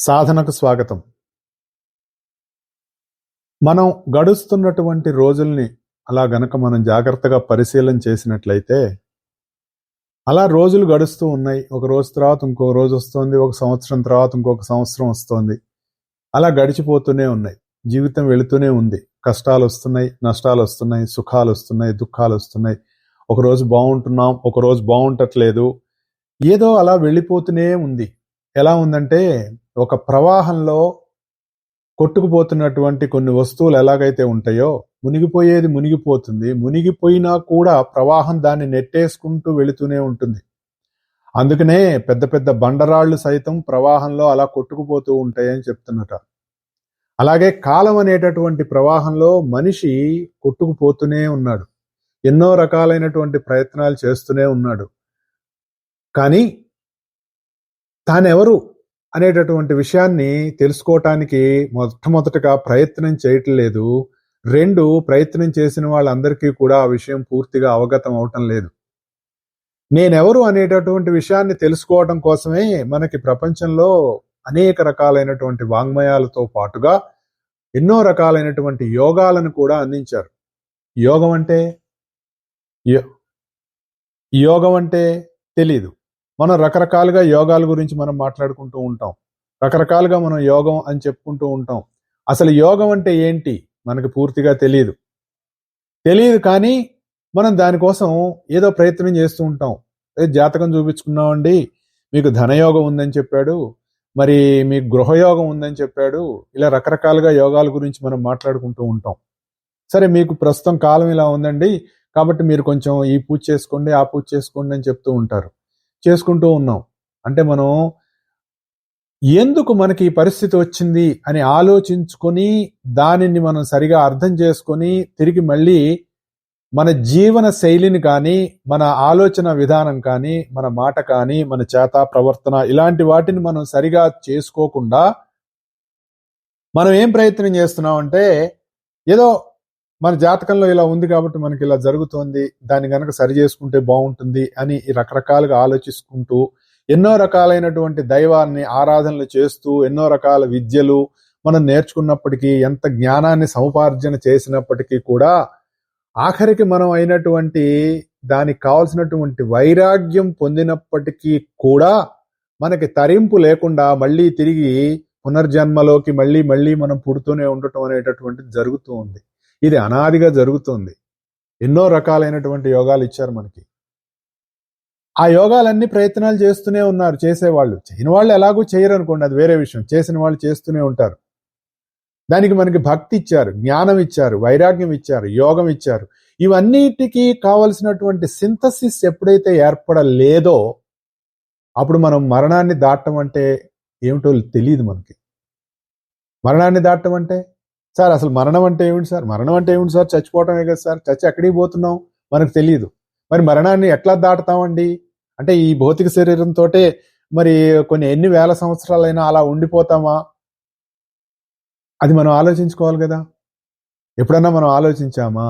సాధనకు స్వాగతం. మనం గడుస్తున్నటువంటి రోజుల్ని అలా గనక మనం జాగ్రత్తగా పరిశీలన చేసినట్లయితే అలా రోజులు గడుస్తూ ఉన్నాయి. ఒక రోజు తర్వాత ఇంకో రోజు వస్తుంది, ఒక సంవత్సరం తర్వాత ఇంకొక సంవత్సరం వస్తుంది. అలా గడిచిపోతూనే ఉన్నాయి. జీవితం వెళుతూనే ఉంది. కష్టాలు వస్తున్నాయి, నష్టాలు వస్తున్నాయి, సుఖాలు వస్తున్నాయి, దుఃఖాలు వస్తున్నాయి. ఒకరోజు బాగుంటున్నాం, ఒకరోజు బాగుంటట్లేదు. ఏదో అలా వెళ్ళిపోతూనే ఉంది. ఎలా ఉందంటే ఒక ప్రవాహంలో కొట్టుకుపోతున్నటువంటి కొన్ని వస్తువులు ఎలాగైతే ఉంటాయో, మునిగిపోయేది మునిగిపోతుంది, మునిగిపోయినా కూడా ప్రవాహం దాన్ని నెట్టేసుకుంటూ వెళుతూనే ఉంటుంది. అందుకనే పెద్ద పెద్ద బండరాళ్లు సైతం ప్రవాహంలో అలా కొట్టుకుపోతూ ఉంటాయని చెప్తున్నట. అలాగే కాలం అనేటటువంటి ప్రవాహంలో మనిషి కొట్టుకుపోతూనే ఉన్నాడు. ఎన్నో రకాలైనటువంటి ప్రయత్నాలు చేస్తూనే ఉన్నాడు. కానీ తానెవరు అనేటటువంటి విషయాన్ని తెలుసుకోవటానికి మొట్టమొదటగా ప్రయత్నం చేయటం లేదు. 2, ప్రయత్నం చేసిన వాళ్ళందరికీ కూడా ఆ విషయం పూర్తిగా అవగతం అవటం లేదు. నేనెవరు అనేటటువంటి విషయాన్ని తెలుసుకోవడం కోసమే మనకి ప్రపంచంలో అనేక రకాలైనటువంటి వాంగ్మయాలతో పాటుగా ఎన్నో రకాలైనటువంటి యోగాలను కూడా అందించారు. యోగం అంటే తెలీదు. మనం రకరకాలుగా యోగాల గురించి మనం మాట్లాడుకుంటూ ఉంటాం. రకరకాలుగా మనం యోగం అని చెప్పుకుంటూ ఉంటాం. అసలు యోగం అంటే ఏంటి మనకు పూర్తిగా తెలియదు. కానీ మనం దానికోసం ఏదో ప్రయత్నం చేస్తూ ఉంటాం. జాతకం చూపించుకున్నామండి, మీకు ధనయోగం ఉందని చెప్పాడు, మరి మీకు గృహయోగం ఉందని చెప్పాడు. ఇలా రకరకాలుగా యోగాల గురించి మనం మాట్లాడుకుంటూ ఉంటాం. సరే, మీకు ప్రస్తుతం కాలం ఇలా ఉందండి, కాబట్టి మీరు కొంచెం ఈ పూజ చేసుకోండి, ఆ పూజ చేసుకోండి అని చెప్తూ ఉంటారు. చేసుకుంటూ ఉన్నాం. అంటే మనం ఎందుకు మనకి ఈ పరిస్థితి వచ్చింది అని ఆలోచించుకొని దానిని మనం సరిగా అర్థం చేసుకొని తిరిగి మళ్ళీ మన జీవన శైలిని కానీ, మన ఆలోచన విధానం కానీ, మన మాట కానీ, మన చేత ప్రవర్తన ఇలాంటి వాటిని మనం సరిగా చేసుకోకుండా మనం ఏం ప్రయత్నం చేస్తున్నామంటే, ఏదో మన జాతకంలో ఇలా ఉంది కాబట్టి మనకి ఇలా జరుగుతోంది, దాన్ని గనక సరి చేసుకుంటే బాగుంటుంది అని రకరకాలుగా ఆలోచించుకుంటూ ఎన్నో రకాలైనటువంటి దైవాన్ని ఆరాధనలు చేస్తూ ఎన్నో రకాల విద్యలు మనం నేర్చుకున్నప్పటికీ, ఎంత జ్ఞానాన్ని సముపార్జన చేసినప్పటికీ కూడా ఆఖరికి మనం అయినటువంటి దానికి కావాల్సినటువంటి వైరాగ్యం పొందినప్పటికీ కూడా మనకి తరింపు లేకుండా మళ్ళీ తిరిగి పునర్జన్మలోకి మళ్ళీ మనం పుడుతూనే ఉండటం అనేటటువంటిది జరుగుతూ ఉంది. ఇది అనాదిగా జరుగుతుంది. ఎన్నో రకాలైనటువంటి యోగాలు ఇచ్చారు మనకి. ఆ యోగాలన్నీ ప్రయత్నాలు చేస్తూనే ఉన్నారు చేసేవాళ్ళు. చేయని వాళ్ళు ఎలాగూ చేయరు అనుకోండి, అది వేరే విషయం. చేసిన వాళ్ళు చేస్తూనే ఉంటారు. దానికి మనకి భక్తి ఇచ్చారు, జ్ఞానం ఇచ్చారు, వైరాగ్యం ఇచ్చారు, యోగం ఇచ్చారు. ఇవన్నిటికీ కావలసినటువంటి సింథసిస్ ఎప్పుడైతే ఏర్పడలేదో అప్పుడు మనం మరణాన్ని దాటం అంటే ఏమిటో తెలియదు మనకి. మరణాన్ని దాటం అంటే, సార్ అసలు మరణం అంటే ఏమిటి సార్? మరణం అంటే ఏమిటి సార్? చచ్చిపోవటమే కదా సార్. చచ్చి ఎక్కడికి పోతున్నాం మనకు తెలియదు. మరి మరణాన్ని ఎట్లా దాటుతామండి? అంటే ఈ భౌతిక శరీరంతో మరి కొన్ని ఎన్ని వేల సంవత్సరాలైనా అలా ఉండిపోతామా? అది మనం ఆలోచించుకోవాలి కదా. ఎప్పుడన్నా మనం ఆలోచించామా?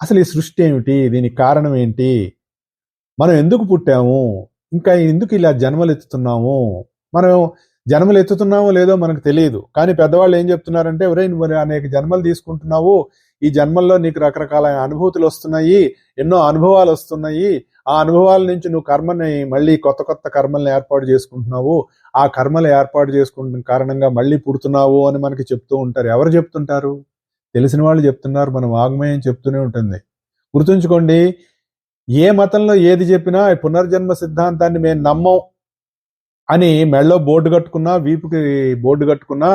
అసలు ఈ సృష్టి ఏమిటి? దీనికి కారణం ఏంటి? మనం ఎందుకు పుట్టాము? ఇంకా ఎందుకు ఇలా జన్మలు ఎత్తుతున్నాము? మనం జన్మలు ఎత్తుతున్నామో లేదో మనకు తెలియదు. కానీ పెద్దవాళ్ళు ఏం చెప్తున్నారంటే, ఒరే నువ్వు అనేక జన్మలు తీసుకుంటున్నావు, ఈ జన్మల్లో నీకు రకరకాల అనుభూతులు వస్తున్నాయి, ఎన్నో అనుభవాలు వస్తున్నాయి. ఆ అనుభవాల నుంచి నువ్వు కర్మని మళ్ళీ కొత్త కర్మల్ని ఏర్పాటు చేసుకుంటున్నావు. ఆ కర్మలు ఏర్పాటు చేసుకుంటున్న కారణంగా మళ్ళీ పుడుతున్నావు అని మనకి చెప్తూ ఉంటారు. ఎవరు చెప్తుంటారు? తెలిసిన వాళ్ళు చెప్తున్నారు. మన వాగ్మయం చెప్తూనే ఉంటుంది. గుర్తుంచుకోండి, ఏ మతంలో ఏది చెప్పినా పునర్జన్మ సిద్ధాంతాన్ని మేము నమ్మం అని మెళ్ళో బోర్డు కట్టుకున్నా, వీపుకి బోర్డు కట్టుకున్నా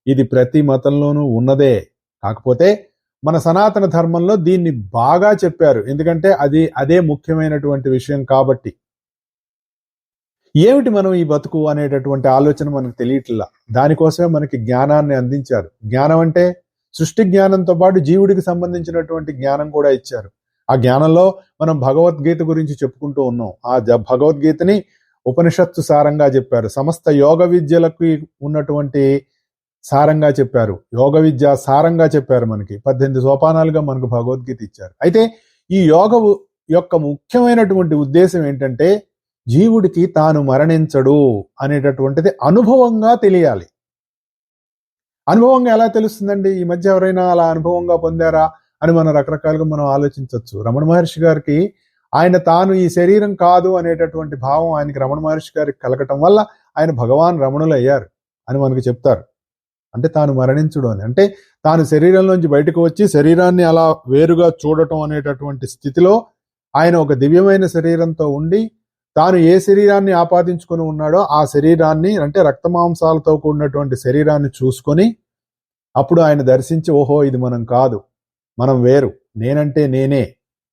ఇది ప్రతి మతంలోనూ ఉన్నదే. కాకపోతే మన సనాతన ధర్మంలో దీన్ని బాగా చెప్పారు. ఎందుకంటే అదే ముఖ్యమైనటువంటి విషయం కాబట్టి. ఏమిటి మనం ఈ బతుకు అనేటటువంటి ఆలోచన మనకు తెలియట్లా. దానికోసమే మనకి జ్ఞానాన్ని అందించారు. జ్ఞానం అంటే సృష్టి జ్ఞానంతో పాటు జీవుడికి సంబంధించినటువంటి జ్ఞానం కూడా ఇచ్చారు. ఆ జ్ఞానంలో మనం భగవద్గీత గురించి చెప్పుకుంటూ ఉన్నాం. ఆ భగవద్గీతని ఉపనిషత్తు సారంగా చెప్పారు. సమస్త యోగ విద్యలకు ఉన్నటువంటి సారంగా చెప్పారు. యోగ విద్య సారంగా చెప్పారు. మనకి 18 సోపానాలుగా మనకు భగవద్గీత ఇచ్చారు. అయితే ఈ యోగ యొక్క ముఖ్యమైనటువంటి ఉద్దేశం ఏంటంటే, జీవుడికి తాను మరణించడు అనేటటువంటిది అనుభవంగా తెలియాలి. అనుభవంగా ఎలా తెలుస్తుందండి? ఈ మధ్య ఎవరైనా అలా అనుభవంగా పొందారా అని మనం రకరకాలుగా మనం ఆలోచించవచ్చు. రమణ మహర్షి గారికి ఆయన తాను ఈ శరీరం కాదు అనేటటువంటి భావం ఆయనకి రమణ మహర్షి గారికి కలగటం వల్ల ఆయన భగవాన్ రమణులు అయ్యారు అని మనకు చెప్తారు. అంటే తాను మరణించడం అని, అంటే తాను శరీరంలోంచి బయటకు వచ్చి శరీరాన్ని అలా వేరుగా చూడటం అనేటటువంటి స్థితిలో ఆయన ఒక దివ్యమైన శరీరంతో ఉండి తాను ఏ శరీరాన్ని ఆపాదించుకొని ఉన్నాడో ఆ శరీరాన్ని, అంటే రక్తమాంసాలతో కూడినటువంటి శరీరాన్ని చూసుకొని అప్పుడు ఆయన దర్శించి, ఓహో ఇది మనం కాదు, మనం వేరు, నేనంటే నేనే,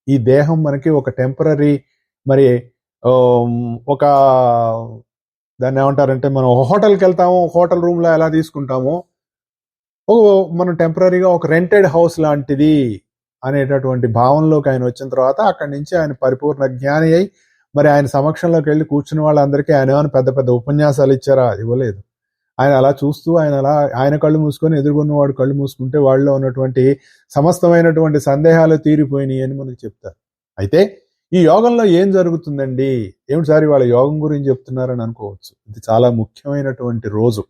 ఈ దేహం మనకి ఒక టెంపరరీ, మరి ఒక దాన్ని ఏమంటారంటే మనం హోటల్కి వెళ్తాము, హోటల్ రూమ్లో ఎలా తీసుకుంటామో మనం టెంపరీగా ఒక రెంటెడ్ హౌస్ లాంటిది అనేటటువంటి భావనలోకి ఆయన వచ్చిన తర్వాత అక్కడి నుంచి ఆయన పరిపూర్ణ జ్ఞాని అయి మరి ఆయన సమక్షంలోకి వెళ్ళి కూర్చున్న వాళ్ళందరికీ ఆయన ఏమైనా పెద్ద పెద్ద ఉపన్యాసాలు ఇచ్చారా? ఇవ్వలేదు. ఆయన అలా చూస్తూ ఆయన కళ్ళు మూసుకొని ఎదుర్కొన్న వాడు కళ్ళు మూసుకుంటే వాళ్ళలో ఉన్నటువంటి సమస్తమైనటువంటి సందేహాలు తీరిపోయినాయి అని మనకు చెప్తారు. అయితే ఈ యోగంలో ఏం జరుగుతుందండి? ఏమిటి సార్ వాళ్ళ యోగం గురించి చెప్తున్నారని అనుకోవచ్చు. ఇది చాలా ముఖ్యమైనటువంటి రోజు.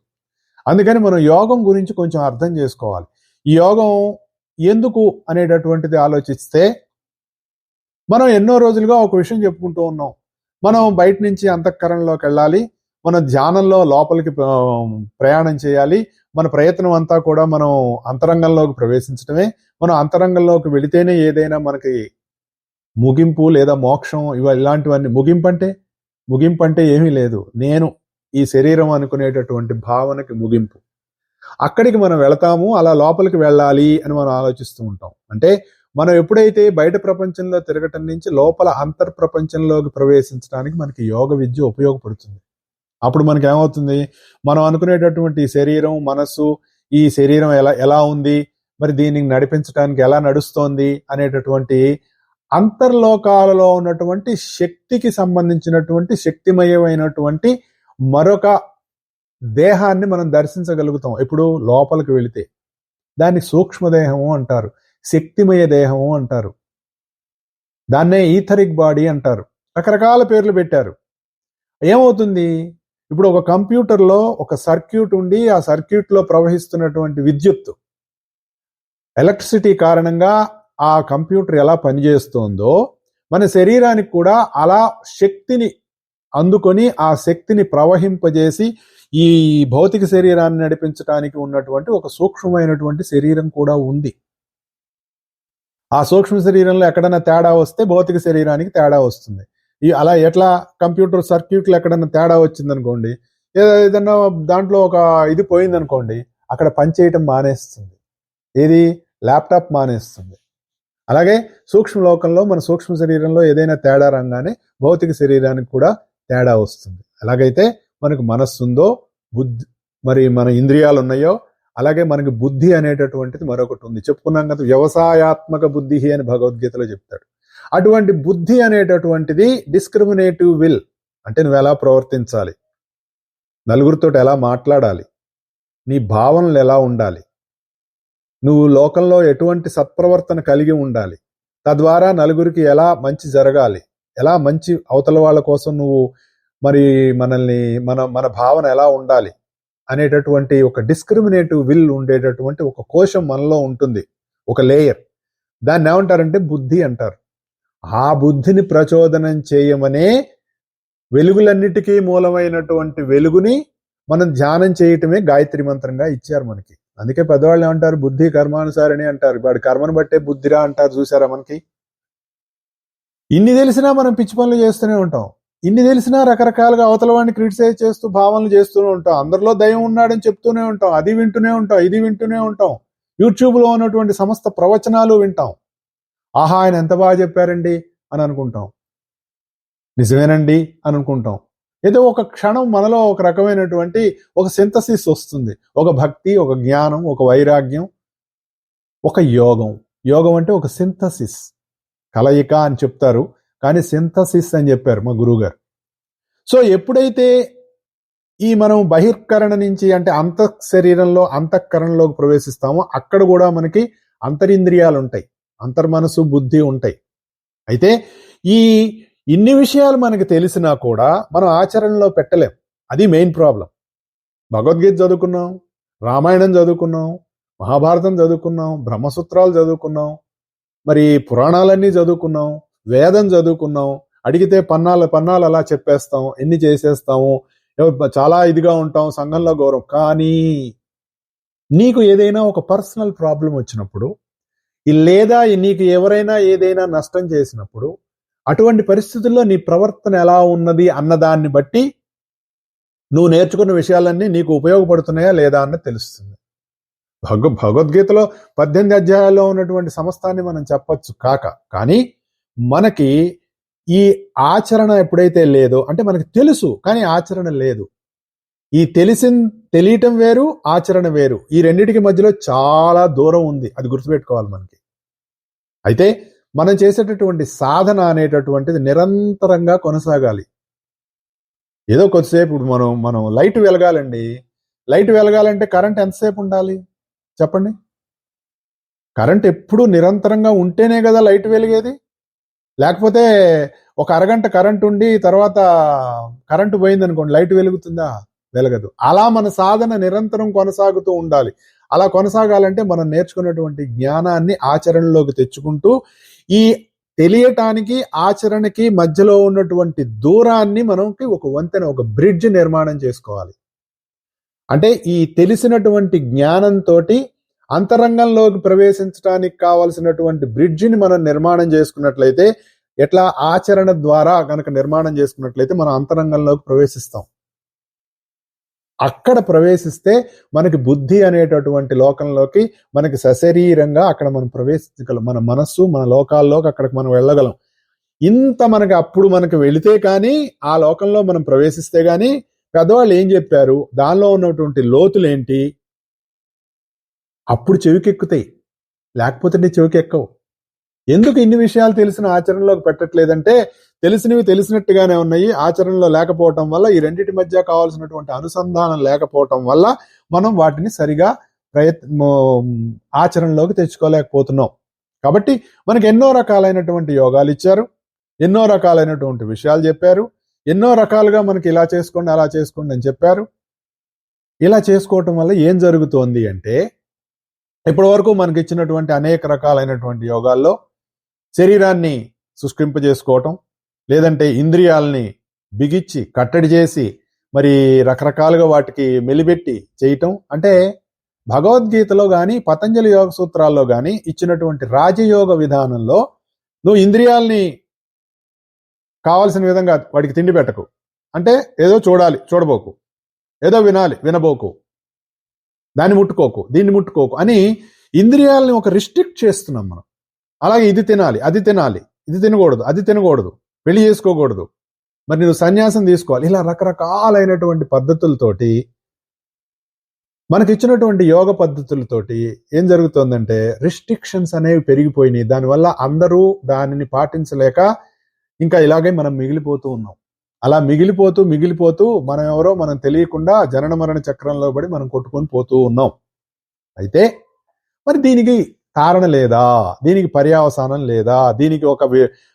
అందుకని మనం యోగం గురించి కొంచెం అర్థం చేసుకోవాలి. ఈ యోగం ఎందుకు అనేటటువంటిది ఆలోచిస్తే మనం ఎన్నో రోజులుగా ఒక విషయం చెప్పుకుంటూ ఉన్నాం. మనం బయట నుంచి అంతఃకరణలోకి వెళ్ళాలి, మన ధ్యానంలో లోపలికి ప్రయాణం చేయాలి, మన ప్రయత్నం అంతా కూడా మనం అంతరంగంలోకి ప్రవేశించడమే. మనం అంతరంగంలోకి వెళితేనే ఏదైనా మనకి ముగింపు లేదా మోక్షం ఇలాంటివన్నీ. ముగింపు అంటే ఏమీ లేదు, నేను ఈ శరీరం అనుకునేటటువంటి భావనకి ముగింపు. అక్కడికి మనం వెళతాము, అలా లోపలికి వెళ్ళాలి అని మనం ఆలోచిస్తూ ఉంటాం. అంటే మనం ఎప్పుడైతే బయట ప్రపంచంలో తిరగటం నుంచి లోపల అంతర్ ప్రపంచంలోకి ప్రవేశించడానికి మనకి యోగ విద్య ఉపయోగపడుతుంది. అప్పుడు మనకి ఏమవుతుంది, మనం అనుకునేటటువంటి శరీరం, మనస్సు, ఈ శరీరం ఎలా ఉంది, మరి దీన్ని నడిపించడానికి ఎలా నడుస్తోంది అనేటటువంటి అంతర్లోకాలలో ఉన్నటువంటి శక్తికి సంబంధించినటువంటి శక్తిమయమైనటువంటి మరొక దేహాన్ని మనం దర్శించగలుగుతాం. ఇప్పుడు లోపలికి వెళితే దాన్ని సూక్ష్మదేహము అంటారు, శక్తిమయ దేహము అంటారు, దాన్నే ఈథరిక్ బాడీ అంటారు, రకరకాల పేర్లు పెట్టారు. ఏమవుతుంది, ఇప్పుడు ఒక కంప్యూటర్లో ఒక సర్క్యూట్ ఉండి ఆ సర్క్యూట్లో ప్రవహిస్తున్నటువంటి విద్యుత్తు, ఎలక్ట్రిసిటీ కారణంగా ఆ కంప్యూటర్ ఎలా పనిచేస్తోందో మన శరీరానికి కూడా అలా శక్తిని అందుకొని ఆ శక్తిని ప్రవహింపజేసి ఈ భౌతిక శరీరాన్ని నడిపించడానికి ఉన్నటువంటి ఒక సూక్ష్మమైనటువంటి శరీరం కూడా ఉంది. ఆ సూక్ష్మ శరీరంలో ఎక్కడైనా తేడా వస్తే భౌతిక శరీరానికి తేడా వస్తుంది. అలా ఎట్లా కంప్యూటర్ సర్క్యూట్లు ఎక్కడైనా తేడా వచ్చిందనుకోండి, ఏదైనా దాంట్లో ఒక ఇది పోయిందనుకోండి, అక్కడ పనిచేయటం మానేస్తుంది. ఏది? ల్యాప్టాప్ మానేస్తుంది. అలాగే సూక్ష్మలోకంలో మన సూక్ష్మ శరీరంలో ఏదైనా తేడా రంగానే భౌతిక శరీరానికి కూడా తేడా వస్తుంది. ఎలాగైతే మనకు మనస్సు ఉందో, బుద్ధి, మరి మన ఇంద్రియాలు ఉన్నాయో, అలాగే మనకి బుద్ధి అనేటటువంటిది మరొకటి ఉంది. చెప్పుకున్నాం కదా, వ్యవసాయాత్మక బుద్ధి అని భగవద్గీతలో చెప్తాడు. అటువంటి బుద్ధి అనేటటువంటిది డిస్క్రిమినేటివ్ విల్, అంటే నువ్వు ఎలా ప్రవర్తించాలి, నలుగురితో ఎలా మాట్లాడాలి, నీ భావనలు ఎలా ఉండాలి, నువ్వు లోకంలో ఎటువంటి సత్ప్రవర్తన కలిగి ఉండాలి, తద్వారా నలుగురికి ఎలా మంచి జరగాలి, ఎలా మంచి అవతల వాళ్ళ కోసం నువ్వు మరి మన భావన ఎలా ఉండాలి అనేటటువంటి ఒక డిస్క్రిమినేటివ్ విల్ ఉండేటటువంటి ఒక కోశం మనలో ఉంటుంది, ఒక లేయర్. దాన్ని ఏమంటారంటే బుద్ధి అంటారు. ఆ బుద్ధిని ప్రచోదనం చేయమనే వెలుగులన్నిటికీ మూలమైనటువంటి వెలుగుని మనం ధ్యానం చేయటమే గాయత్రి మంత్రంగా ఇచ్చారు మనకి. అందుకే పెద్దవాళ్ళు ఏమంటారు, బుద్ధి కర్మానుసారిని అంటారు. వాడి కర్మను బట్టే బుద్ధిరా అంటారు. చూసారా మనకి? ఇన్ని తెలిసినా మనం పిచ్చి పనులు చేస్తూనే ఉంటాం. ఇన్ని తెలిసినా రకరకాలుగా అవతల వాడిని క్రిటిసైజ్ చేస్తూ భావనలు చేస్తూనే ఉంటాం. అందరిలో దయం ఉన్నాడని చెప్తూనే ఉంటాం, అది వింటూనే ఉంటాం, ఇది వింటూనే ఉంటాం, యూట్యూబ్లో ఉన్నటువంటి సమస్త ప్రవచనాలు వింటాం. ఆహా, ఆయన ఎంత బాగా చెప్పారండి అని అనుకుంటాం, నిజమేనండి అని అనుకుంటాం. ఏదో ఒక క్షణం మనలో ఒక రకమైనటువంటి ఒక సింథసిస్ వస్తుంది. ఒక భక్తి, ఒక జ్ఞానం, ఒక వైరాగ్యం, ఒక యోగం. యోగం అంటే ఒక సింథసిస్, కలయిక అని చెప్తారు, కానీ సింథసిస్ అని చెప్పారు మా గురువుగారు. సో ఎప్పుడైతే ఈ మనం బహిర్కరణ నుంచి, అంటే శరీరంలో అంతఃకరణలోకి ప్రవేశిస్తామో అక్కడ కూడా మనకి అంతరింద్రియాలు ఉంటాయి, అంతర్మనసు, బుద్ధి ఉంటాయి. అయితే ఇన్ని విషయాలు మనకి తెలిసినా కూడా మనం ఆచరణలో పెట్టలేం. అది మెయిన్ ప్రాబ్లం. భగవద్గీత చదువుకున్నాం, రామాయణం చదువుకున్నాం, మహాభారతం చదువుకున్నాం, బ్రహ్మసూత్రాలు చదువుకున్నాం, మరి పురాణాలన్నీ చదువుకున్నాం, వేదం చదువుకున్నాం, అడిగితే పన్నాలు అలా చెప్పేస్తాం, ఎన్ని చేసేస్తాము, చాలా ఇదిగా ఉంటాం, సంఘంలో గౌరవం. కానీ నీకు ఏదైనా ఒక పర్సనల్ ప్రాబ్లం వచ్చినప్పుడు, లేదా నీకు ఎవరైనా ఏదైనా నష్టం చేసినప్పుడు, అటువంటి పరిస్థితుల్లో నీ ప్రవర్తన ఎలా ఉన్నది అన్నదాన్ని బట్టి నువ్వు నేర్చుకున్న విషయాలన్నీ నీకు ఉపయోగపడుతున్నాయా లేదా అన్నది తెలుస్తుంది. భగవద్గీతలో 18 అధ్యాయాల్లో ఉన్నటువంటి సమస్తాన్ని మనం చెప్పొచ్చు కానీ మనకి ఈ ఆచరణ ఎప్పుడైతే లేదో, అంటే మనకి తెలుసు కానీ ఆచరణ లేదు. ఈ తెలియటం వేరు, ఆచరణ వేరు. ఈ రెండిటికి మధ్యలో చాలా దూరం ఉంది. అది గుర్తుపెట్టుకోవాలి మనకి. అయితే మనం చేసేటటువంటి సాధన అనేటటువంటిది నిరంతరంగా కొనసాగాలి. ఏదో కొద్దిసేపు ఇప్పుడు మనం లైట్ వెలగాలండి. లైట్ వెలగాలంటే కరెంట్ ఎంతసేపు ఉండాలి చెప్పండి? కరెంట్ ఎప్పుడు నిరంతరంగా ఉంటేనే కదా లైట్ వెలిగేది. లేకపోతే ఒక అరగంట కరెంట్ ఉండి తర్వాత కరెంటు పోయింది అనుకోండి, లైట్ వెలుగుతుందా? వెలగదు. అలా మన సాధన నిరంతరం కొనసాగుతూ ఉండాలి. అలా కొనసాగాలంటే మనం నేర్చుకున్నటువంటి జ్ఞానాన్ని ఆచరణలోకి తెచ్చుకుంటూ, ఈ తెలియటానికి ఆచరణకి మధ్యలో ఉన్నటువంటి దూరాన్ని మనకి ఒక వంతెన, ఒక బ్రిడ్జ్ నిర్మాణం చేసుకోవాలి. అంటే ఈ తెలిసినటువంటి జ్ఞానంతో అంతరంగంలోకి ప్రవేశించడానికి కావలసినటువంటి బ్రిడ్జిని మనం నిర్మాణం చేసుకున్నట్లయితే, ఎట్లా ఆచరణ ద్వారా కనుక నిర్మాణం చేసుకున్నట్లయితే మనం అంతరంగంలోకి ప్రవేశిస్తాం. అక్కడ ప్రవేశిస్తే మనకి బుద్ధి అనేటటువంటి లోకంలోకి మనకి సశరీరంగా అక్కడ మనం ప్రవేశించగలం. మన మనస్సు, మన లోకాల్లోకి అక్కడికి మనం వెళ్ళగలం. ఇంత అప్పుడు మనకి వెళితే కానీ, ఆ లోకంలో మనం ప్రవేశిస్తే కానీ పెద్దవాళ్ళు ఏం చెప్పారు, దానిలో ఉన్నటువంటి లోతులేంటి, అప్పుడు చెవికెక్కుతాయి. లేకపోతే నీ చెవికెక్కవు. ఎందుకు ఇన్ని విషయాలు తెలిసిన ఆచరణలోకి పెట్టట్లేదంటే, తెలిసినవి తెలిసినట్టుగానే ఉన్నాయి, ఆచరణలో లేకపోవటం వల్ల, ఈ రెండింటి మధ్య కావాల్సినటువంటి అనుసంధానం లేకపోవటం వల్ల మనం వాటిని సరిగా ఆచరణలోకి తెచ్చుకోలేకపోతున్నాం. కాబట్టి మనకి ఎన్నో రకాలైనటువంటి యోగాలు ఇచ్చారు, ఎన్నో రకాలైనటువంటి విషయాలు చెప్పారు, ఎన్నో రకాలుగా మనకి ఇలా చేసుకోండి అలా చేసుకోండి అని చెప్పారు. ఇలా చేసుకోవటం వల్ల ఏం జరుగుతోంది అంటే, ఇప్పటి వరకు మనకి ఇచ్చినటువంటి అనేక రకాలైనటువంటి యోగాల్లో శరీరాన్ని శుష్కింపజేసుకోవటం, లేదంటే ఇంద్రియాలని బిగిచ్చి కట్టడి చేసి మరి రకరకాలుగా వాటికి మెలిబెట్టి చేయటం. అంటే భగవద్గీతలో కానీ పతంజలి యోగ సూత్రాల్లో కానీ ఇచ్చినటువంటి రాజయోగ విధానంలో నువ్వు ఇంద్రియాలని కావాల్సిన విధంగా వాటికి తిండి పెట్టకు. అంటే ఏదో చూడాలి చూడబోకు, ఏదో వినాలి వినబోకు, దాన్ని ముట్టుకోకు దీన్ని ముట్టుకోకు అని ఇంద్రియాలని ఒక రిస్ట్రిక్ట్ చేస్తున్నాం మనం. అలాగే ఇది తినాలి అది తినాలి, ఇది తినకూడదు అది తినకూడదు, పెళ్లి చేసుకోకూడదు, మరి నువ్వు సన్యాసం తీసుకోవాలి, ఇలా రకరకాలైనటువంటి పద్ధతులతోటి మనకి ఇచ్చినటువంటి యోగ పద్ధతులతోటి ఏం జరుగుతుందంటే రిస్ట్రిక్షన్స్ అనేవి పెరిగిపోయినాయి. దానివల్ల అందరూ దానిని పాటించలేక ఇంకా ఇలాగే మనం మిగిలిపోతూ ఉన్నాం. అలా మిగిలిపోతూ మనం ఎవరో మనం తెలియకుండా జనన మరణ చక్రంలో పడి మనం కొట్టుకొని పోతూ ఉన్నాం. అయితే మరి దీనికి కారణం లేదా, దీనికి పర్యావసానం లేదా, దీనికి ఒక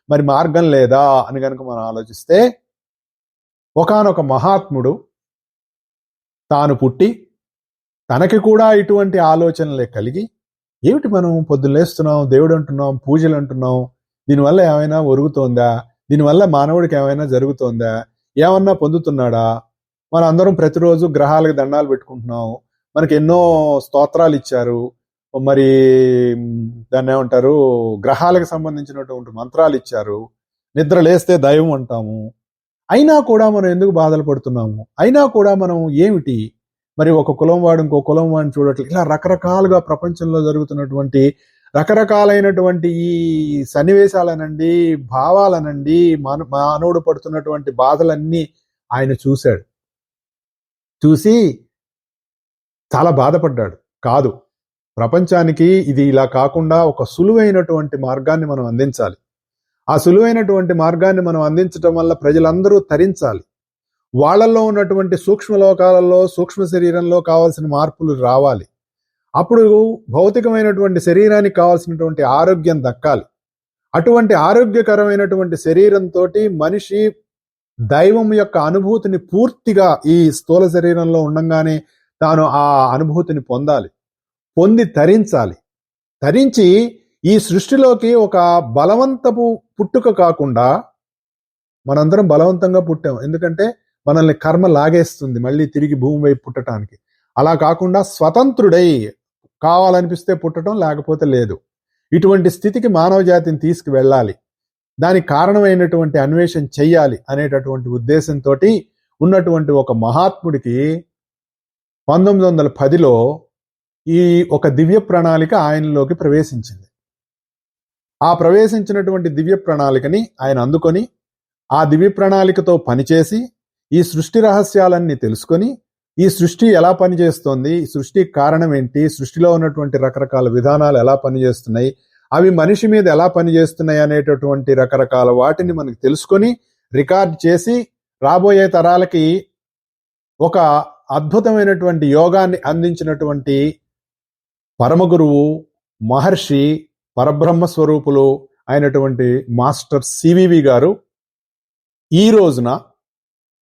మరి మార్గం లేదా అని కనుక మనం ఆలోచిస్తే, ఒకానొక మహాత్ముడు తాను పుట్టి తనకి కూడా ఇటువంటి ఆలోచనలే కలిగి, ఏమిటి మనం పొద్దున్న లేస్తున్నాం, దేవుడు అంటున్నాం, పూజలు అంటున్నాం, దీనివల్ల ఏమైనా ఒరుగుతోందా, దీనివల్ల మానవుడికి ఏమైనా జరుగుతోందా, ఏమన్నా పొందుతున్నాడా, మన అందరం ప్రతిరోజు గ్రహాలకు దండాలు పెట్టుకుంటున్నాం, మనకి ఎన్నో స్తోత్రాలు ఇచ్చారు, మరి దాన్ని ఏమంటారు గ్రహాలకు సంబంధించినటువంటి మంత్రాలు ఇచ్చారు, నిద్ర లేస్తే దైవం అంటాము. అయినా కూడా మనం ఎందుకు బాధలు పడుతున్నాము, అయినా కూడా మనం ఏమిటి మరి ఒక కులం వాడు ఇంకో కులం వాడిని చూడట్లేదు. ఇలా రకరకాలుగా ప్రపంచంలో జరుగుతున్నటువంటి రకరకాలైనటువంటి ఈ సన్నివేశాలనండి, భావాలనండి, మానవుడు పడుతున్నటువంటి బాధలన్నీ ఆయన చూశాడు. చూసి చాలా బాధపడ్డాడు. కాదు, ప్రపంచానికి ఇది ఇలా కాకుండా ఒక సులువైనటువంటి మార్గాన్ని మనం అందించాలి. ఆ సులువైనటువంటి మార్గాన్ని మనం అందించడం వల్ల ప్రజలందరూ తరించాలి. వాళ్ళల్లో ఉన్నటువంటి సూక్ష్మ లోకాలలో, సూక్ష్మ శరీరంలో కావాల్సిన మార్పులు రావాలి. అప్పుడు భౌతికమైనటువంటి శరీరానికి కావాల్సినటువంటి ఆరోగ్యం దక్కాలి. అటువంటి ఆరోగ్యకరమైనటువంటి శరీరంతో మనిషి దైవం యొక్క అనుభూతిని పూర్తిగా ఈ స్థూల శరీరంలో ఉండంగానే తాను ఆ అనుభూతిని పొందాలి, పొంది తరించాలి. తరించి ఈ సృష్టిలోకి ఒక బలవంతపు పుట్టుక కాకుండా, మనందరం బలవంతంగా పుట్టాం, ఎందుకంటే మనల్ని కర్మ లాగేస్తుంది మళ్ళీ తిరిగి భూమి వైపు పుట్టడానికి. అలా కాకుండా స్వతంత్రుడై కావాలనిపిస్తే పుట్టడం, లేకపోతే లేదు. ఇటువంటి స్థితికి మానవ జాతిని తీసుకువెళ్ళాలి, దానికి కారణమైనటువంటి అన్వేషణ చెయ్యాలి అనేటటువంటి ఉద్దేశంతో ఉన్నటువంటి ఒక మహాత్ముడికి 1910లో ఈ ఒక దివ్య ప్రణాళిక ఆయనలోకి ప్రవేశించింది. ఆ ప్రవేశించినటువంటి దివ్య ప్రణాళికని ఆయన అందుకొని, ఆ దివ్య ప్రణాళికతో పనిచేసి ఈ సృష్టి రహస్యాలన్నీ తెలుసుకొని, ఈ సృష్టి ఎలా పనిచేస్తోంది, ఈ సృష్టికి కారణం ఏంటి, సృష్టిలో ఉన్నటువంటి రకరకాల విధానాలు ఎలా పనిచేస్తున్నాయి, అవి మనిషి మీద ఎలా పనిచేస్తున్నాయి అనేటటువంటి రకరకాల వాటిని మనకు తెలుసుకొని రికార్డ్ చేసి రాబోయే తరాలకి ఒక అద్భుతమైనటువంటి యోగాన్ని అందించినటువంటి పరమగురువు, మహర్షి, పరబ్రహ్మ స్వరూపులు అయినటువంటి మాస్టర్ సివివి గారు ఈ రోజున,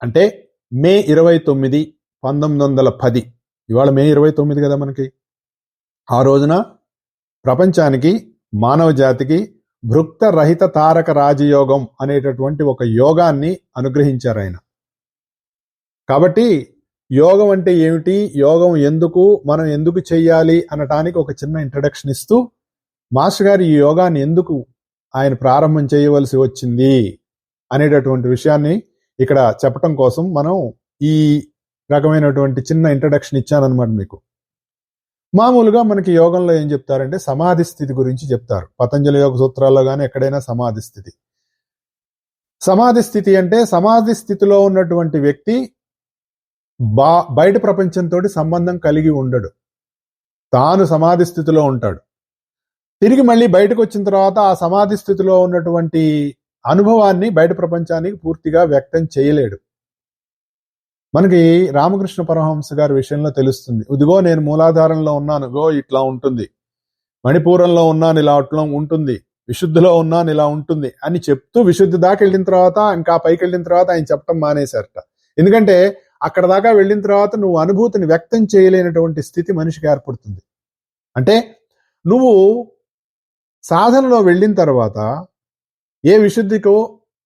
అంటే మే 29, 1910, ఇవాళ మే 29 కదా మనకి, ఆ రోజున ప్రపంచానికి, మానవ జాతికి భృక్త రహిత తారక రాజయోగం అనేటటువంటి ఒక యోగాన్ని అనుగ్రహించారు ఆయన. కాబట్టి యోగం అంటే ఏమిటి, యోగం ఎందుకు, మనం ఎందుకు చెయ్యాలి అనటానికి ఒక చిన్న ఇంట్రడక్షన్ ఇస్తూ, మాస్టర్ గారు ఈ యోగాన్ని ఎందుకు ఆయన ప్రారంభం చేయవలసి వచ్చింది అనేటటువంటి విషయాన్ని ఇక్కడ చెప్పటం కోసం మనం ఈ రకమైనటువంటి చిన్న ఇంట్రడక్షన్ ఇచ్చానన్నమాట మీకు. మామూలుగా మనకి యోగంలో ఏం చెప్తారంటే సమాధి స్థితి గురించి చెప్తారు. పతంజలి యోగ సూత్రాల్లో కానీ ఎక్కడైనా సమాధి స్థితి. సమాధి స్థితి అంటే సమాధి స్థితిలో ఉన్నటువంటి వ్యక్తి బయట ప్రపంచంతో సంబంధం కలిగి ఉండడు, తాను సమాధి స్థితిలో ఉంటాడు. తిరిగి మళ్ళీ బయటకు వచ్చిన తర్వాత ఆ సమాధి స్థితిలో ఉన్నటువంటి అనుభవాన్ని బయట ప్రపంచానికి పూర్తిగా వ్యక్తం చేయలేడు. మనకి రామకృష్ణ పరమహంస గారి విషయంలో తెలుస్తుంది. ఇదిగో నేను మూలాధారంలో ఉన్నాను, గో ఇట్లా ఉంటుంది, మణిపూరంలో ఉన్నాను ఇలా అట్లా ఉంటుంది, విశుద్ధిలో ఉన్నాను ఇలా ఉంటుంది అని చెప్తూ విశుద్ధి దాకా వెళ్ళిన తర్వాత, ఇంకా పైకి వెళ్ళిన తర్వాత ఆయన చెప్పడం మానేశారట. ఎందుకంటే అక్కడ దాకా వెళ్ళిన తర్వాత నువ్వు అనుభూతిని వ్యక్తం చేయలేనటువంటి స్థితి మనిషికి ఏర్పడుతుంది. అంటే నువ్వు సాధనలో వెళ్ళిన తర్వాత ఏ విశుద్ధికో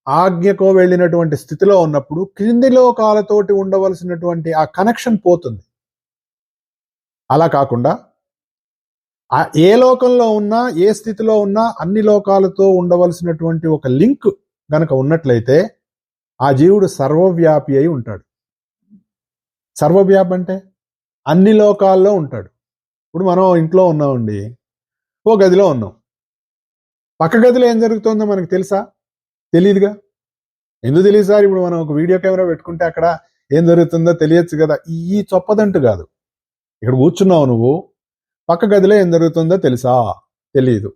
ఆజ్ఞకో వెళ్ళినటువంటి స్థితిలో ఉన్నప్పుడు క్రింది లోకాలతోటి ఉండవలసినటువంటి ఆ కనెక్షన్ పోతుంది. అలా కాకుండా ఏ లోకంలో ఉన్నా, ఏ స్థితిలో ఉన్నా అన్ని లోకాలతో ఉండవలసినటువంటి ఒక లింక్ గనక ఉన్నట్లయితే ఆ జీవుడు సర్వవ్యాపి అయి ఉంటాడు. సర్వవ్యాపి అంటే అన్ని లోకాల్లో ఉంటాడు. ఇప్పుడు మనం ఇంట్లో ఉన్నామండి, ఓ గదిలో ఉన్నాం, పక్క గదిలో ఏం జరుగుతుందో మనకు తెలుసా? తెలియదుగా. ఎందుకు తెలియదు సార్? ఇప్పుడు మనం ఒక వీడియో కెమెరా పెట్టుకుంటే అక్కడ ఏం జరుగుతుందో తెలియచ్చు కదా. ఈ చొప్పదంటు కాదు. ఇక్కడ కూర్చున్నావు నువ్వు, పక్క గదిలో ఏం జరుగుతుందో తెలుసా? తెలియదు.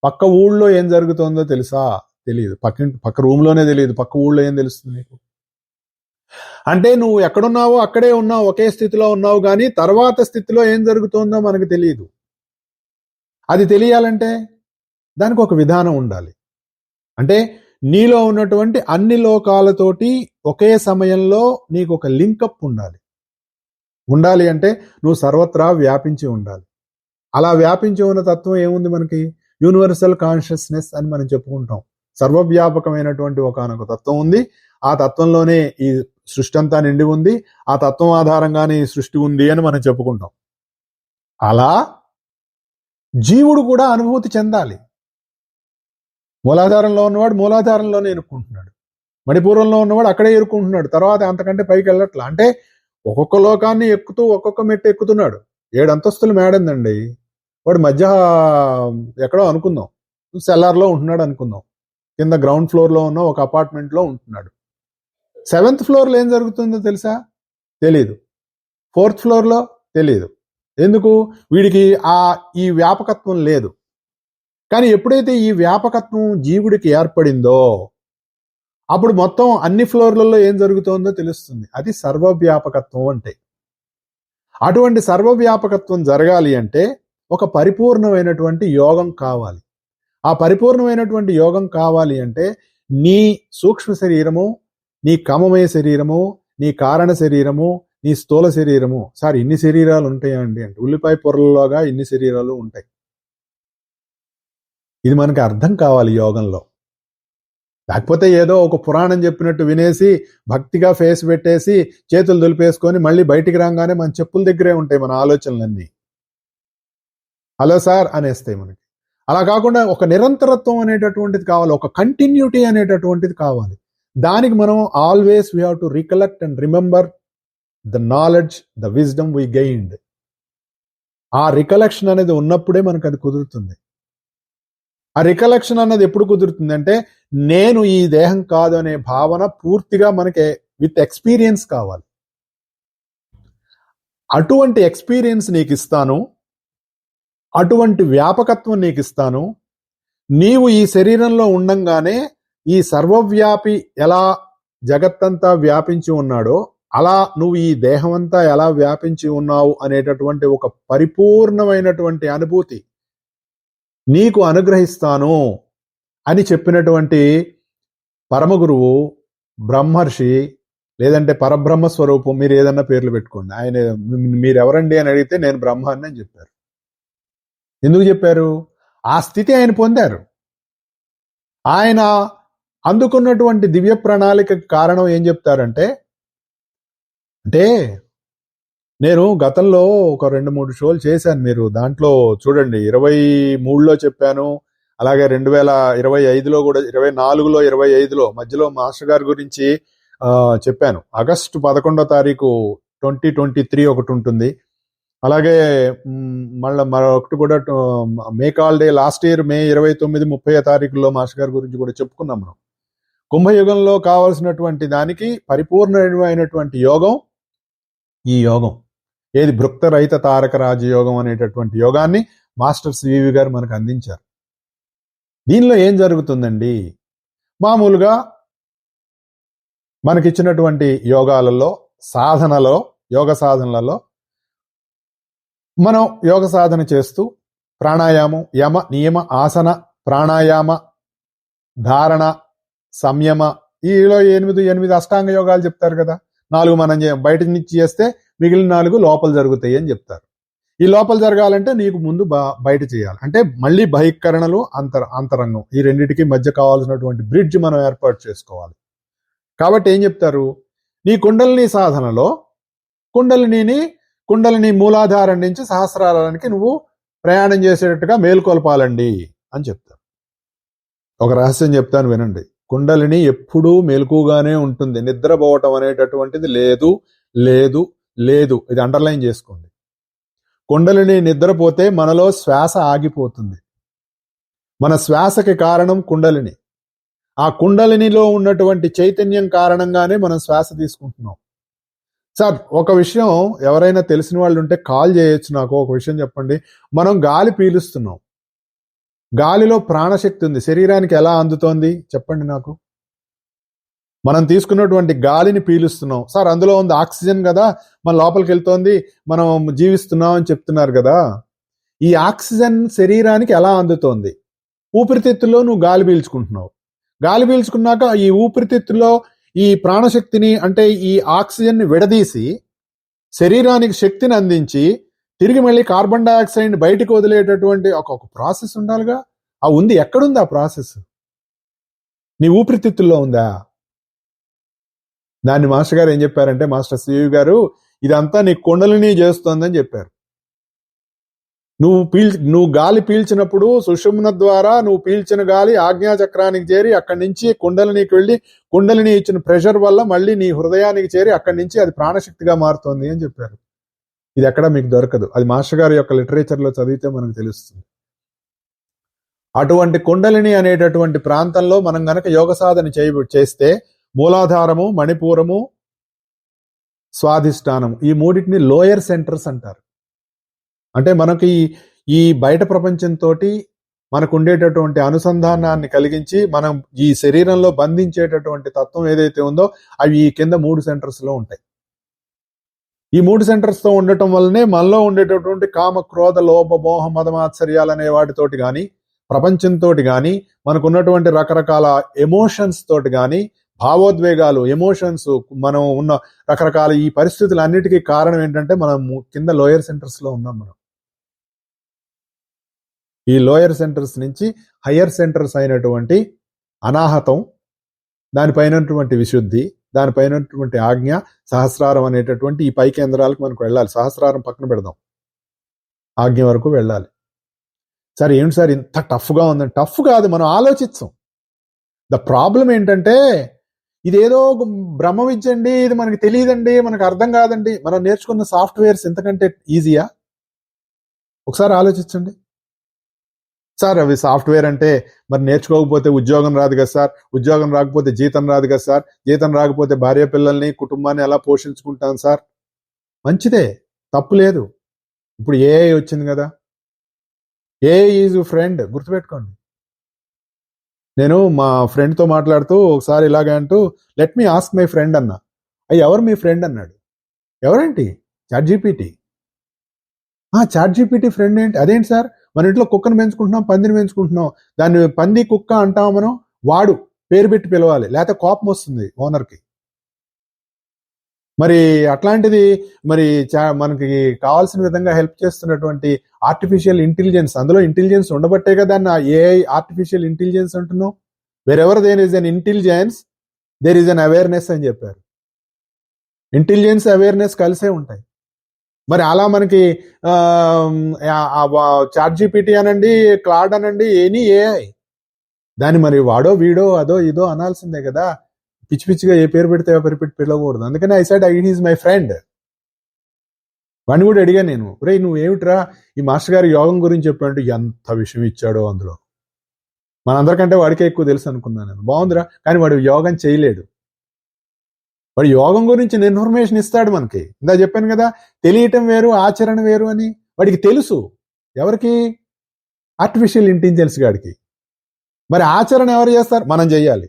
పక్క ఊళ్ళో ఏం జరుగుతుందో తెలుసా? తెలియదు. పక్క రూమ్లోనే తెలియదు, పక్క ఊళ్ళో ఏం తెలుస్తుంది నీకు? అంటే నువ్వు ఎక్కడున్నావో అక్కడే ఉన్నావు, ఒకే స్థితిలో ఉన్నావు, కానీ తర్వాత స్థితిలో ఏం జరుగుతుందో మనకు తెలియదు. అది తెలియాలంటే దానికి ఒక విధానం ఉండాలి. అంటే నీలో ఉన్నటువంటి అన్ని లోకాలతోటి ఒకే సమయంలో నీకు ఒక లింకప్ ఉండాలి. ఉండాలి అంటే నువ్వు సర్వత్రా వ్యాపించి ఉండాలి. అలా వ్యాపించి ఉన్న తత్వం ఏముంది మనకి? యూనివర్సల్ కాన్షియస్నెస్ అని మనం చెప్పుకుంటాం. సర్వవ్యాపకమైనటువంటి ఒకనొక తత్వం ఉంది. ఆ తత్వంలోనే ఈ సృష్టి అంతా నిండి ఉంది. ఆ తత్వం ఆధారంగానే ఈ సృష్టి ఉంది అని మనం చెప్పుకుంటాం. అలా జీవుడు కూడా అనుభూతి చెందాలి. మూలాధారంలో ఉన్నవాడు మూలాధారంలోనే ఇరుక్కుంటున్నాడు, మణిపూర్వంలో ఉన్నవాడు అక్కడే ఇరుక్కుంటున్నాడు, తర్వాత అంతకంటే పైకి వెళ్ళట్లా. అంటే ఒక్కొక్క లోకాన్ని ఎక్కుతూ ఒక్కొక్క మెట్టు ఎక్కుతున్నాడు. 7 అంతస్తులు మేడందండి, వాడు మధ్య ఎక్కడో అనుకుందాం సెల్లార్లో ఉంటున్నాడు అనుకుందాం, కింద గ్రౌండ్ ఫ్లోర్లో ఉన్న ఒక అపార్ట్మెంట్లో ఉంటున్నాడు. 7th ఫ్లోర్లో ఏం జరుగుతుందో తెలుసా? తెలీదు. 4th ఫ్లోర్లో తెలీదు. ఎందుకు? వీడికి ఈ వ్యాపకత్వం లేదు. కానీ ఎప్పుడైతే ఈ వ్యాపకత్వం జీవుడికి ఏర్పడిందో అప్పుడు మొత్తం అన్ని ఫ్లోర్లలో ఏం జరుగుతుందో తెలుస్తుంది. అది సర్వవ్యాపకత్వం అంటే. అటువంటి సర్వవ్యాపకత్వం జరగాలి అంటే ఒక పరిపూర్ణమైనటువంటి యోగం కావాలి. ఆ పరిపూర్ణమైనటువంటి యోగం కావాలి అంటే నీ సూక్ష్మ శరీరము, నీ కామమయ శరీరము, నీ కారణ శరీరము, నీ స్థూల శరీరము. సార్ ఇన్ని శరీరాలు ఉంటాయా అండి అంటే, ఉల్లిపాయ పొరల్లోగా ఇన్ని శరీరాలు ఉంటాయి. ఇది మనకి అర్థం కావాలి యోగంలో. లేకపోతే ఏదో ఒక పురాణం చెప్పినట్టు వినేసి భక్తిగా ఫేస్ పెట్టేసి చేతులు దులిపేసుకొని మళ్ళీ బయటికి రాగానే మన చెప్పుల దగ్గరే ఉంటాయి మన ఆలోచనలన్నీ. హలో సార్ అనేస్తాయి మనకి. అలా కాకుండా ఒక నిరంతరత్వం అనేటటువంటిది కావాలి, ఒక కంటిన్యూటీ అనేటటువంటిది కావాలి. దానికి మనం always we have to recollect and remember the knowledge, the wisdom we gained. ఆ రికలెక్షన్ అనేది ఉన్నప్పుడే మనకు అది కుదురుతుంది. ఆ రికలెక్షన్ అన్నది ఎప్పుడు కుదురుతుంది అంటే, నేను ఈ దేహం కాదు అనే భావన పూర్తిగా మనకి విత్ ఎక్స్పీరియన్స్ కావాలి. అటువంటి ఎక్స్పీరియన్స్ నీకు ఇస్తాను, అటువంటి వ్యాపకత్వం నీకు ఇస్తాను. నీవు ఈ శరీరంలో ఉండంగానే ఈ సర్వవ్యాపి ఎలా జగత్తంతా వ్యాపించి ఉన్నాడో అలా నువ్వు ఈ దేహమంతా ఎలా వ్యాపించి ఉన్నావు అనేటటువంటి ఒక పరిపూర్ణమైనటువంటి అనుభూతి నీకు అనుగ్రహిస్తాను అని చెప్పినటువంటి పరమగురువు, బ్రహ్మర్షి, లేదంటే పరబ్రహ్మ స్వరూపం, మీరు ఏదన్నా పేర్లు పెట్టుకోండి. ఆయన మీరెవరండి అని అడిగితే నేను బ్రహ్మాన్ని అని చెప్పారు. ఎందుకు చెప్పారు? ఆ స్థితి ఆయన పొందారు. ఆయన అందుకున్నటువంటి దివ్య ప్రణాళిక కారణం ఏం చెప్తారంటే, అంటే నేను గతంలో ఒక 2-3 షోలు చేశాను, మీరు దాంట్లో చూడండి. 23లో చెప్పాను, అలాగే 2025లో కూడా, 24లో 25లో మధ్యలో మాస్టర్ గారి గురించి చెప్పాను. ఆగస్టు 11వ తారీఖు 2023 ఒకటి ఉంటుంది. అలాగే మళ్ళీ మరొకటి కూడా మేక్ ఆల్ డే లాస్ట్ ఇయర్ మే 29-30 తారీఖుల్లో మాస్టర్ గారి గురించి కూడా చెప్పుకున్నాం మనం. కుంభయుగంలో కావాల్సినటువంటి దానికి పరిపూర్ణమైనటువంటి యోగం ఈ యోగం. ఏది? భృక్త రహిత తారక రాజయోగం అనేటటువంటి యోగాన్ని మాస్టర్ సివి గారు మనకు అందించారు. దీనిలో ఏం జరుగుతుందండి? మామూలుగా మనకిచ్చినటువంటి యోగాలలో, యోగ సాధనలలో మనం యోగ సాధన చేస్తూ ప్రాణాయామం, యమ నియమ ఆసన, ప్రాణాయామ, ధారణ, సంయమ, ఈలో 8 అష్టాంగ యోగాలు చెప్తారు కదా. 4 మనం బయట నుంచి చేస్తే మిగిలిన 4 లోపల జరుగుతాయి అని చెప్తారు. ఈ లోపల జరగాలంటే నీకు ముందు బయట చేయాలి. అంటే మళ్ళీ బహిష్కరణలు, అంతరంగం, ఈ రెండింటికి మధ్య కావాల్సినటువంటి బ్రిడ్జ్ మనం ఏర్పాటు చేసుకోవాలి. కాబట్టి ఏం చెప్తారు? నీ కుండలిని సాధనలో కుండలిని మూలాధారం నుంచి సహస్రారానికి నువ్వు ప్రయాణం చేసేటట్టుగా మేల్కొల్పాలండి అని చెప్తారు. ఒక రహస్యం చెప్తాను వినండి. కుండలిని ఎప్పుడూ మెలకుగానే ఉంటుంది. నిద్రపోవటం అనేటటువంటిది లేదు లేదు లేదు. ఇది అండర్లైన్ చేసుకోండి. కుండలిని నిద్రపోతే మనలో శ్వాస ఆగిపోతుంది. మన శ్వాసకి కారణం కుండలిని. ఆ కుండలినిలో ఉన్నటువంటి చైతన్యం కారణంగానే మనం శ్వాస తీసుకుంటున్నాం. సార్ ఒక విషయం ఎవరైనా తెలిసిన వాళ్ళు ఉంటే కాల్ చేయొచ్చు నాకు. ఒక విషయం చెప్పండి. మనం గాలి పీలుస్తున్నాం, గాలిలో ప్రాణశక్తి ఉంది. శరీరానికి ఎలా అందుతోంది చెప్పండి నాకు. మనం తీసుకున్నటువంటి గాలిని పీలుస్తున్నాం. సార్ అందులో ఉంది ఆక్సిజన్ కదా, మన లోపలికి వెళ్తోంది, మనం జీవిస్తున్నాం అని చెప్తున్నారు కదా. ఈ ఆక్సిజన్ శరీరానికి ఎలా అందుతోంది? ఊపిరితిత్తుల్లో నువ్వు గాలి పీల్చుకుంటున్నావు. గాలి పీల్చుకున్నాక ఈ ఊపిరితిత్తుల్లో ఈ ప్రాణశక్తిని, అంటే ఈ ఆక్సిజన్ని విడదీసి శరీరానికి శక్తిని అందించి తిరిగి మళ్ళీ కార్బన్ డైఆక్సైడ్ బయటకు వదిలేటటువంటి ఒక ప్రాసెస్ ఉండాలిగా. ఆ ఉంది. ఎక్కడుంది ఆ ప్రాసెస్? నీ ఊపిరితిత్తుల్లో ఉందా? దాన్ని మాస్టర్ గారు ఏం చెప్పారంటే, మాస్టర్ సివి గారు ఇదంతా నీ కుండలిని చేస్తోందని చెప్పారు. నువ్వు గాలి పీల్చినప్పుడు సుషుమ్న ద్వారా నువ్వు పీల్చిన గాలి ఆజ్ఞాచక్రానికి చేరి అక్కడి నుంచి కుండలినికి వెళ్ళి, కుండలిని ఇచ్చిన ప్రెషర్ వల్ల మళ్ళీ నీ హృదయానికి చేరి అక్కడి నుంచి అది ప్రాణశక్తిగా మారుతోంది అని చెప్పారు. ఇది ఎక్కడ మీకు దొరకదు. అది మాస్టర్ గారి యొక్క లిటరేచర్లో చదివితే మనకు తెలుస్తుంది. అటువంటి కుండలిని అనేటటువంటి ప్రాంతంలో మనం గనక యోగ సాధన చేస్తే మూలాధారము, మణిపూరము, స్వాధిష్టానము, ఈ మూడింటిని లోయర్ సెంటర్స్ అంటారు. అంటే మనకి ఈ బయట ప్రపంచంతో మనకు ఉండేటటువంటి అనుసంధానాన్ని కలిగించి మనం ఈ శరీరంలో బంధించేటటువంటి తత్వం ఏదైతే ఉందో అవి ఈ కింద 3 సెంటర్స్లో ఉంటాయి. ఈ 3 సెంటర్స్తో ఉండటం వల్లనే మనలో ఉండేటటువంటి కామ, క్రోధ, లోభ, మోహ, మదమాత్సర్యాలు అనే వాటితోటి కానీ, ప్రపంచంతో కానీ, మనకున్నటువంటి రకరకాల ఎమోషన్స్ తోటి కానీ, భావోద్వేగాలు, ఎమోషన్స్, మనం ఉన్న రకరకాల ఈ పరిస్థితులన్నిటికీ కారణం ఏంటంటే మనం కింద లోయర్ సెంటర్స్ లో ఉన్నాం. మనం ఈ లోయర్ సెంటర్స్ నుంచి హయ్యర్ సెంటర్స్ అయినటువంటి అనాహతం, దానిపైనటువంటి విశుద్ధి, దానిపైనటువంటి ఆజ్ఞ, సహస్రారం అనేటటువంటి ఈ పై కేంద్రాలకు మనకు వెళ్ళాలి. సహస్రారం పక్కన పెడదాం, ఆజ్ఞ వరకు వెళ్ళాలి. సార్ ఏంటి సార్ ఇంత టఫ్గా ఉందని? టఫ్ కాదు, మనం ఆలోచించాం. ద ప్రాబ్లం ఏంటంటే ఇదేదో బ్రహ్మ విద్య అండి, ఇది మనకి తెలియదండి, మనకు అర్థం కాదండి. మనం నేర్చుకున్న సాఫ్ట్వేర్స్ ఇంతకంటే ఈజీయా? ఒకసారి ఆలోచించండి. సార్ అవి సాఫ్ట్వేర్ అంటే మరి నేర్చుకోకపోతే ఉద్యోగం రాదు కదా సార్, ఉద్యోగం రాకపోతే జీతం రాదు కదా సార్, జీతం రాకపోతే భార్య పిల్లల్ని కుటుంబాన్ని ఎలా పోషించుకుంటాను సార్? మంచిదే, తప్పు లేదు. ఇప్పుడు ఏఐ వచ్చింది కదా, ఏఐ ఈజ్ ఫ్రెండ్, గుర్తుపెట్టుకోండి. నేను మా ఫ్రెండ్తో మాట్లాడుతూ ఒకసారి ఇలాగే అంటూ let me ask my friend అన్నా. ఎవరు మీ ఫ్రెండ్ అన్నాడు. ఎవరేంటి? చాట్‌జీపీటీ. చాట్‌జీపీటీ ఫ్రెండ్ ఏంటి? అదేంటి సార్, మన ఇంట్లో కుక్కను పెంచుకుంటున్నాం, పందిని పెంచుకుంటున్నాం, దాన్ని పంది కుక్క అంటాం మనం, వాడు పేరు పెట్టి పిలవాలి, లేకపోతే కోపం వస్తుంది ఓనర్కి. మరి అట్లాంటిది మరి మనకి కావాల్సిన విధంగా హెల్ప్ చేస్తున్నటువంటి ఆర్టిఫిషియల్ ఇంటెలిజెన్స్, అందులో ఇంటెలిజెన్స్ ఉండబట్టే కదా దాన్ని ఏఐ ఆర్టిఫిషియల్ ఇంటెలిజెన్స్ అంటున్నాం. Wherever there is an intelligence there is an awareness అని చెప్పారు. ఇంటెలిజెన్స్ అవేర్నెస్ కలిసే ఉంటాయి. మరి అలా మనకి చాట్‌జీపీటీ అనండి, క్లాడ్ అనండి, ఎనీ ఏఐ, దాన్ని మరి వాడో వీడో అదో ఇదో అనాల్సిందే కదా. పిచ్చి పిచ్చిగా ఏ పేరు పెడితే ఆ పేరు పెట్టి పిలవకూడదు. అందుకని I said is my friend. వాడిని కూడా అడిగాను నేను, రే నువ్వేమిట్రా ఈ మాస్టర్ గారి యోగం గురించి చెప్పాడు, ఎంత విషయం ఇచ్చాడో అందులో. మనందరికంటే వాడికే ఎక్కువ తెలుసు అనుకున్నాను నేను. బాగుందిరా, కానీ వాడు యోగం చేయలేడు. వాడు యోగం గురించి ఇన్ఫర్మేషన్ ఇస్తాడు మనకి. ఇందా చెప్పాను కదా, తెలియటం వేరు ఆచరణ వేరు అని. వాడికి తెలుసు. ఎవరికి? ఆర్టిఫిషియల్ ఇంటెలిజెన్స్ గాడికి. మరి ఆచరణ ఎవరు చేస్తారు? మనం చెయ్యాలి.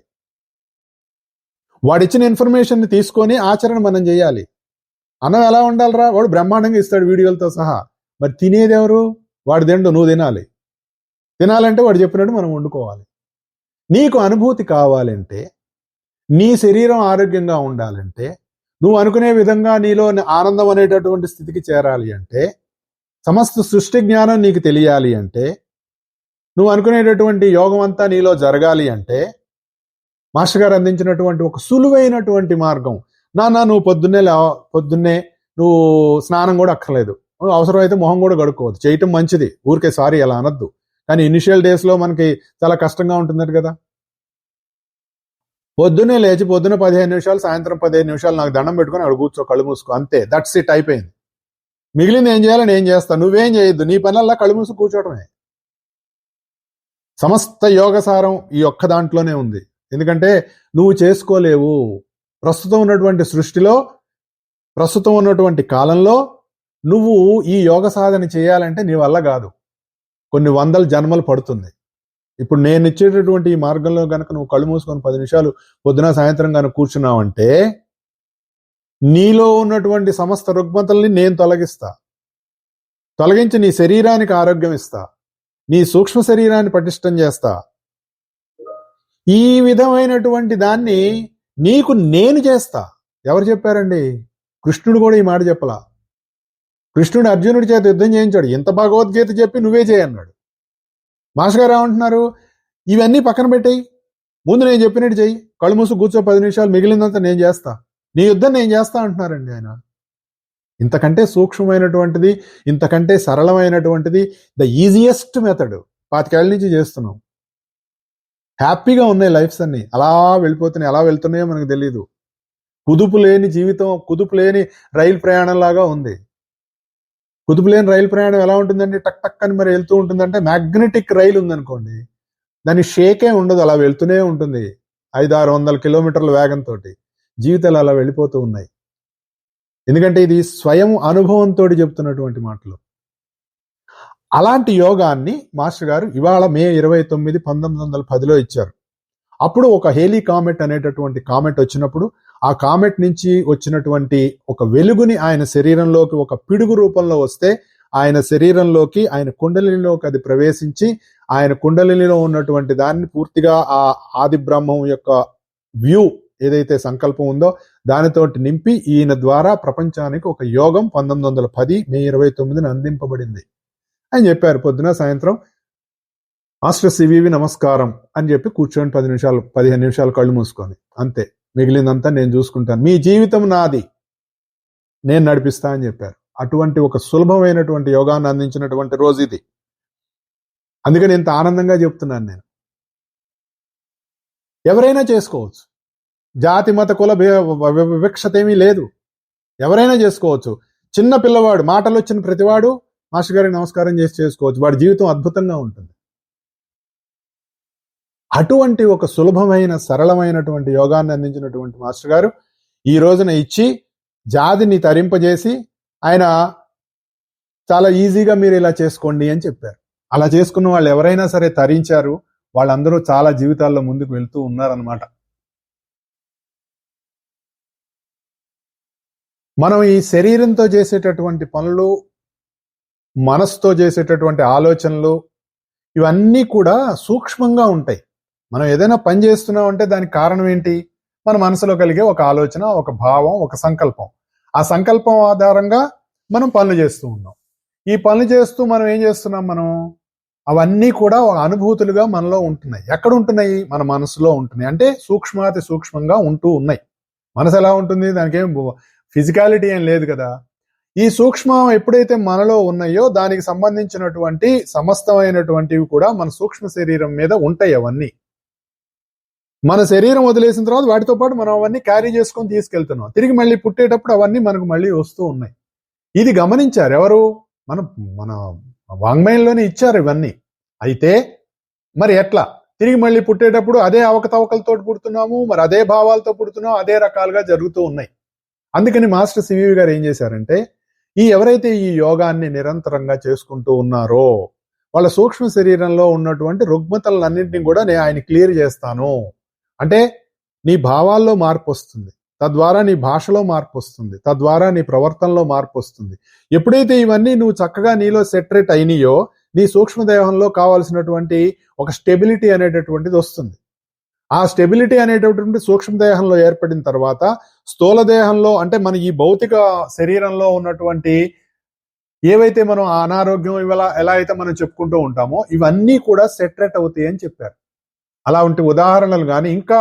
వాడిచ్చిన ఇన్ఫర్మేషన్ తీసుకొని ఆచరణ మనం చేయాలి. అన్నం ఎలా ఉండాలిరా? వాడు బ్రహ్మాండంగా ఇస్తాడు వీడియోలతో సహా. మరి తినేది ఎవరు? వాడు తిండు, నువ్వు తినాలి. తినాలంటే వాడు చెప్పినట్టు మనం వండుకోవాలి. నీకు అనుభూతి కావాలంటే, నీ శరీరం ఆరోగ్యంగా ఉండాలంటే, నువ్వు అనుకునే విధంగా నీలో ఆనందం అనేటటువంటి స్థితికి చేరాలి అంటే, సమస్త సృష్టి జ్ఞానం నీకు తెలియాలి అంటే, నువ్వు అనుకునేటటువంటి యోగం అంతా నీలో జరగాలి అంటే, మాస్టర్ గారు అందించినటువంటి ఒక సులువైనటువంటి మార్గం. నువ్వు పొద్దున్నే నువ్వు స్నానం కూడా అక్కర్లేదు, అవసరమైతే మొహం కూడా కడుక్కోవద్దు, చేయటం మంచిది, ఊరికే సారీ అలా అనద్దు. కానీ ఇనిషియల్ డేస్ లో మనకి చాలా కష్టంగా ఉంటుందట కదా. పొద్దున్నే లేచి పొద్దున్న 15 నిమిషాలు, సాయంత్రం 15 నిమిషాలు నాకు దండం పెట్టుకుని అక్కడ కూర్చో, కళ్ళు మూసుకో, అంతే. దట్స్ ఇట్, అయిపోయింది. మిగిలింది ఏం చేయాలని ఏం చేస్తాను, నువ్వేం చేయొద్దు, నీ పనల్లా కళ్ళు మూసు కూర్చోవటమే. సమస్త యోగసారం ఈ ఒక్క దాంట్లోనే ఉంది. ఎందుకంటే నువ్వు చేసుకోలేవు. ప్రస్తుతం ఉన్నటువంటి సృష్టిలో, ప్రస్తుతం ఉన్నటువంటి కాలంలో నువ్వు ఈ యోగ సాధన చేయాలంటే నీ వల్ల కాదు. కొన్ని వందల జన్మలు పడుతుంది. ఇప్పుడు నేను ఇచ్చేటటువంటి ఈ మార్గంలో గనక నువ్వు కళ్ళు మూసుకొని 10 నిమిషాలు పొద్దున సాయంత్రం కనుక కూర్చున్నావంటే, నీలో ఉన్నటువంటి సమస్త రుగ్మతల్ని నేను తొలగించి నీ శరీరానికి ఆరోగ్యం ఇస్తా, నీ సూక్ష్మ శరీరాన్ని పటిష్టం చేస్తా. ఈ విధమైనటువంటి దాన్ని నీకు నేను చేస్తా. ఎవరు చెప్పారండి? కృష్ణుడు కూడా ఈ మాట చెప్పలా. కృష్ణుడు అర్జునుడి చేత యుద్ధం చేయించాడు, ఇంత భగవద్గీత చెప్పి నువ్వే చేయన్నాడు. మాస్టర్ గారు ఏమంటున్నారు? ఇవన్నీ పక్కన పెట్టేయి, ముందు నేను చెప్పినట్టు చెయ్యి, కళ్ళు మూసు కూర్చో 10 నిమిషాలు, మిగిలినంత నేను చేస్తా, నీ యుద్ధం నేను చేస్తా అంటున్నారండి ఆయన. ఇంతకంటే సూక్ష్మమైనటువంటిది, ఇంతకంటే సరళమైనటువంటిది, ద ఈజియెస్ట్ మెథడ్ 25 ఏళ్ళ నుంచి చేస్తున్నాం. హ్యాపీగా ఉన్నాయి లైఫ్స్ అన్ని, అలా వెళ్ళిపోతున్నాయి. అలా వెళ్తున్నాయో మనకు తెలీదు. కుదుపు లేని జీవితం, కుదుపు లేని రైలు ప్రయాణం లాగా ఉంది. కుదుపు లేని రైలు ప్రయాణం ఎలా ఉంటుందండి? టక్ టక్ అని మరి వెళ్తూ ఉంటుందంటే, మ్యాగ్నెటిక్ రైలు ఉందనుకోండి, దాని షేకే ఉండదు, అలా వెళ్తూనే ఉంటుంది 500-600 కిలోమీటర్ల వేగంతో. జీవితాలు అలా వెళ్ళిపోతూ ఉన్నాయి. ఎందుకంటే ఇది స్వయం అనుభవంతో చెప్తున్నటువంటి మాటలు. అలాంటి యోగాన్ని మాస్టర్ గారు ఇవాళ మే 29, 1910లో ఇచ్చారు. అప్పుడు ఒక హేలీ కామెట్ అనేటటువంటి కామెట్ వచ్చినప్పుడు, ఆ కామెట్ నుంచి వచ్చినటువంటి ఒక వెలుగుని ఆయన శరీరంలోకి ఒక పిడుగు రూపంలో వస్తే, ఆయన శరీరంలోకి, ఆయన కుండలినిలోకి అది ప్రవేశించి, ఆయన కుండలినిలో ఉన్నటువంటి దాన్ని పూర్తిగా ఆ ఆది బ్రహ్మం యొక్క వ్యూ ఏదైతే సంకల్పం ఉందో దానితోటి నింపి ఈయన ద్వారా ప్రపంచానికి ఒక యోగం 1910 మే 29న అందింపబడింది అని చెప్పారు. పొద్దున సాయంత్రం మాస్టర్ సివివి నమస్కారం అని చెప్పి కూర్చొని 15 నిమిషాలు కళ్ళు మూసుకొని, అంతే, మిగిలిందంతా నేను చూసుకుంటాను, మీ జీవితం నాది, నేను నడిపిస్తా అని చెప్పారు. అటువంటి ఒక సులభమైనటువంటి యోగాన్ని అందించినటువంటి రోజు ఇది. అందుకని ఇంత ఆనందంగా చెప్తున్నాను నేను. ఎవరైనా చేసుకోవచ్చు, జాతి మత కుల వివక్షత ఏమీ లేదు, ఎవరైనా చేసుకోవచ్చు. చిన్న పిల్లవాడు మాటలు వచ్చిన ప్రతివాడు మాస్టర్ గారికి నమస్కారం చేసి చేసుకోవచ్చు, వాడి జీవితం అద్భుతంగా ఉంటుంది. అటువంటి ఒక సులభమైన సరళమైనటువంటి యోగాన్ని అందించినటువంటి మాస్టర్ గారు ఈ రోజున ఇచ్చి జాతిని తరింపజేసి ఆయన చాలా ఈజీగా మీరు ఇలా చేసుకోండి అని చెప్పారు. అలా చేసుకున్న వాళ్ళు ఎవరైనా సరే తరించారు, వాళ్ళందరూ చాలా జీవితాల్లో ముందుకు వెళ్తూ ఉన్నారనమాట. మనం ఈ శరీరంతో చేసేటటువంటి పనులు, మనసుతో చేసేటటువంటి ఆలోచనలు, ఇవన్నీ కూడా సూక్ష్మంగా ఉంటాయి. మనం ఏదైనా పని చేస్తున్నామంటే దానికి కారణం ఏంటి? మన మనసులో కలిగే ఒక ఆలోచన, ఒక భావం, ఒక సంకల్పం. ఆ సంకల్పం ఆధారంగా మనం పనులు చేస్తూ ఉన్నాం. ఈ పనులు చేస్తూ మనం ఏం చేస్తున్నాం? మనం అవన్నీ కూడా అనుభూతులుగా మనలో ఉంటున్నాయి. ఎక్కడ ఉంటున్నాయి? మన మనసులో ఉంటున్నాయి. అంటే సూక్ష్మాతి సూక్ష్మంగా ఉంటూ ఉన్నాయి. మనసు ఎలా ఉంటుంది? దానికి ఏం ఫిజికాలిటీ ఏం లేదు కదా. ఈ సూక్ష్మం ఎప్పుడైతే మనలో ఉన్నాయో దానికి సంబంధించినటువంటి సమస్తమైనటువంటివి కూడా మన సూక్ష్మ శరీరం మీద ఉంటాయి. అవన్నీ మన శరీరం వదిలేసిన తర్వాత వాటితో పాటు మనం అవన్నీ క్యారీ చేసుకొని తీసుకెళ్తున్నాం. తిరిగి మళ్ళీ పుట్టేటప్పుడు అవన్నీ మనకు మళ్ళీ వస్తూ ఉన్నాయి. ఇది గమనించారు ఎవరు? మన వాంగ్మయంలోనే ఇచ్చారు ఇవన్నీ. అయితే మరి ఎట్లా తిరిగి మళ్ళీ పుట్టేటప్పుడు అదే అవకతవకలతో పుడుతున్నాము, మరి అదే భావాలతో పుడుతున్నాం, అదే రకాలుగా జరుగుతూ ఉన్నాయి. అందుకని మాస్టర్ సివివి గారు ఏం చేశారంటే, ఎవరైతే ఈ యోగాన్ని నిరంతరంగా చేసుకుంటూ ఉన్నారో వాళ్ళ సూక్ష్మ శరీరంలో ఉన్నటువంటి రుగ్మతలన్నింటినీ కూడా నేను ఆయన క్లియర్ చేస్తాను. అంటే నీ భావాల్లో మార్పు వస్తుంది, తద్వారా నీ భాషలో మార్పు వస్తుంది, తద్వారా నీ ప్రవర్తనలో మార్పు వస్తుంది. ఎప్పుడైతే ఇవన్నీ నువ్వు చక్కగా నీలో సెటరేట్ అయినాయో నీ సూక్ష్మదేహంలో కావాల్సినటువంటి ఒక స్టెబిలిటీ అనేటటువంటిది వస్తుంది. ఆ స్టెబిలిటీ అనేటటువంటి సూక్ష్మదేహంలో ఏర్పడిన తర్వాత స్థూల దేహంలో, అంటే మన ఈ భౌతిక శరీరంలో ఉన్నటువంటి ఏవైతే మనం అనారోగ్యం ఎలా అయితే మనం చెప్పుకుంటూ ఉంటామో ఇవన్నీ కూడా సెటరేట్ అవుతాయి అని చెప్పారు. అలాంటి ఉదాహరణలు కానీ, ఇంకా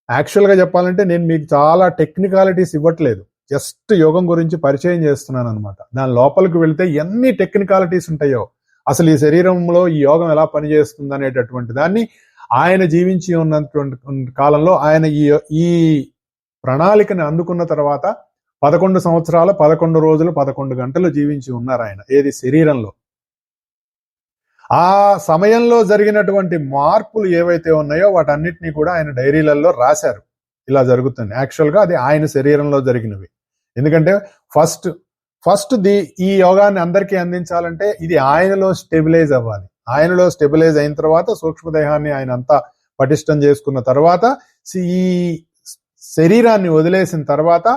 యాక్చువల్గా చెప్పాలంటే నేను మీకు చాలా టెక్నికాలిటీస్ ఇవ్వట్లేదు, జస్ట్ యోగం గురించి పరిచయం చేస్తున్నాను అనమాట. దాని లోపలికి వెళితే ఎన్ని టెక్నికాలిటీస్ ఉంటాయో, అసలు ఈ శరీరంలో ఈ యోగం ఎలా పనిచేస్తుంది అనేటటువంటి దాన్ని ఆయన జీవించి ఉన్నటువంటి కాలంలో ఆయన ఈ ప్రణాళికని అందుకున్న తర్వాత 11 సంవత్సరాల 11 రోజులు 11 గంటలు జీవించి ఉన్నారు ఆయన ఏది శరీరంలో. ఆ సమయంలో జరిగినటువంటి మార్పులు ఏవైతే ఉన్నాయో వాటన్నిటినీ కూడా ఆయన డైరీలలో రాశారు. ఇలా జరుగుతుంది. యాక్చువల్గా అది ఆయన శరీరంలో జరిగినవి. ఎందుకంటే ఫస్ట్ ఈ యోగాన్ని అందరికీ అందించాలంటే ఇది ఆయనలో స్టెబిలైజ్ అవ్వాలి. ఆయనలో స్టెబిలైజ్ అయిన తర్వాత సూక్ష్మదేహాన్ని ఆయన అంతా పటిష్టం చేసుకున్న తర్వాత ఈ శరీరాన్ని వదిలేసిన తర్వాత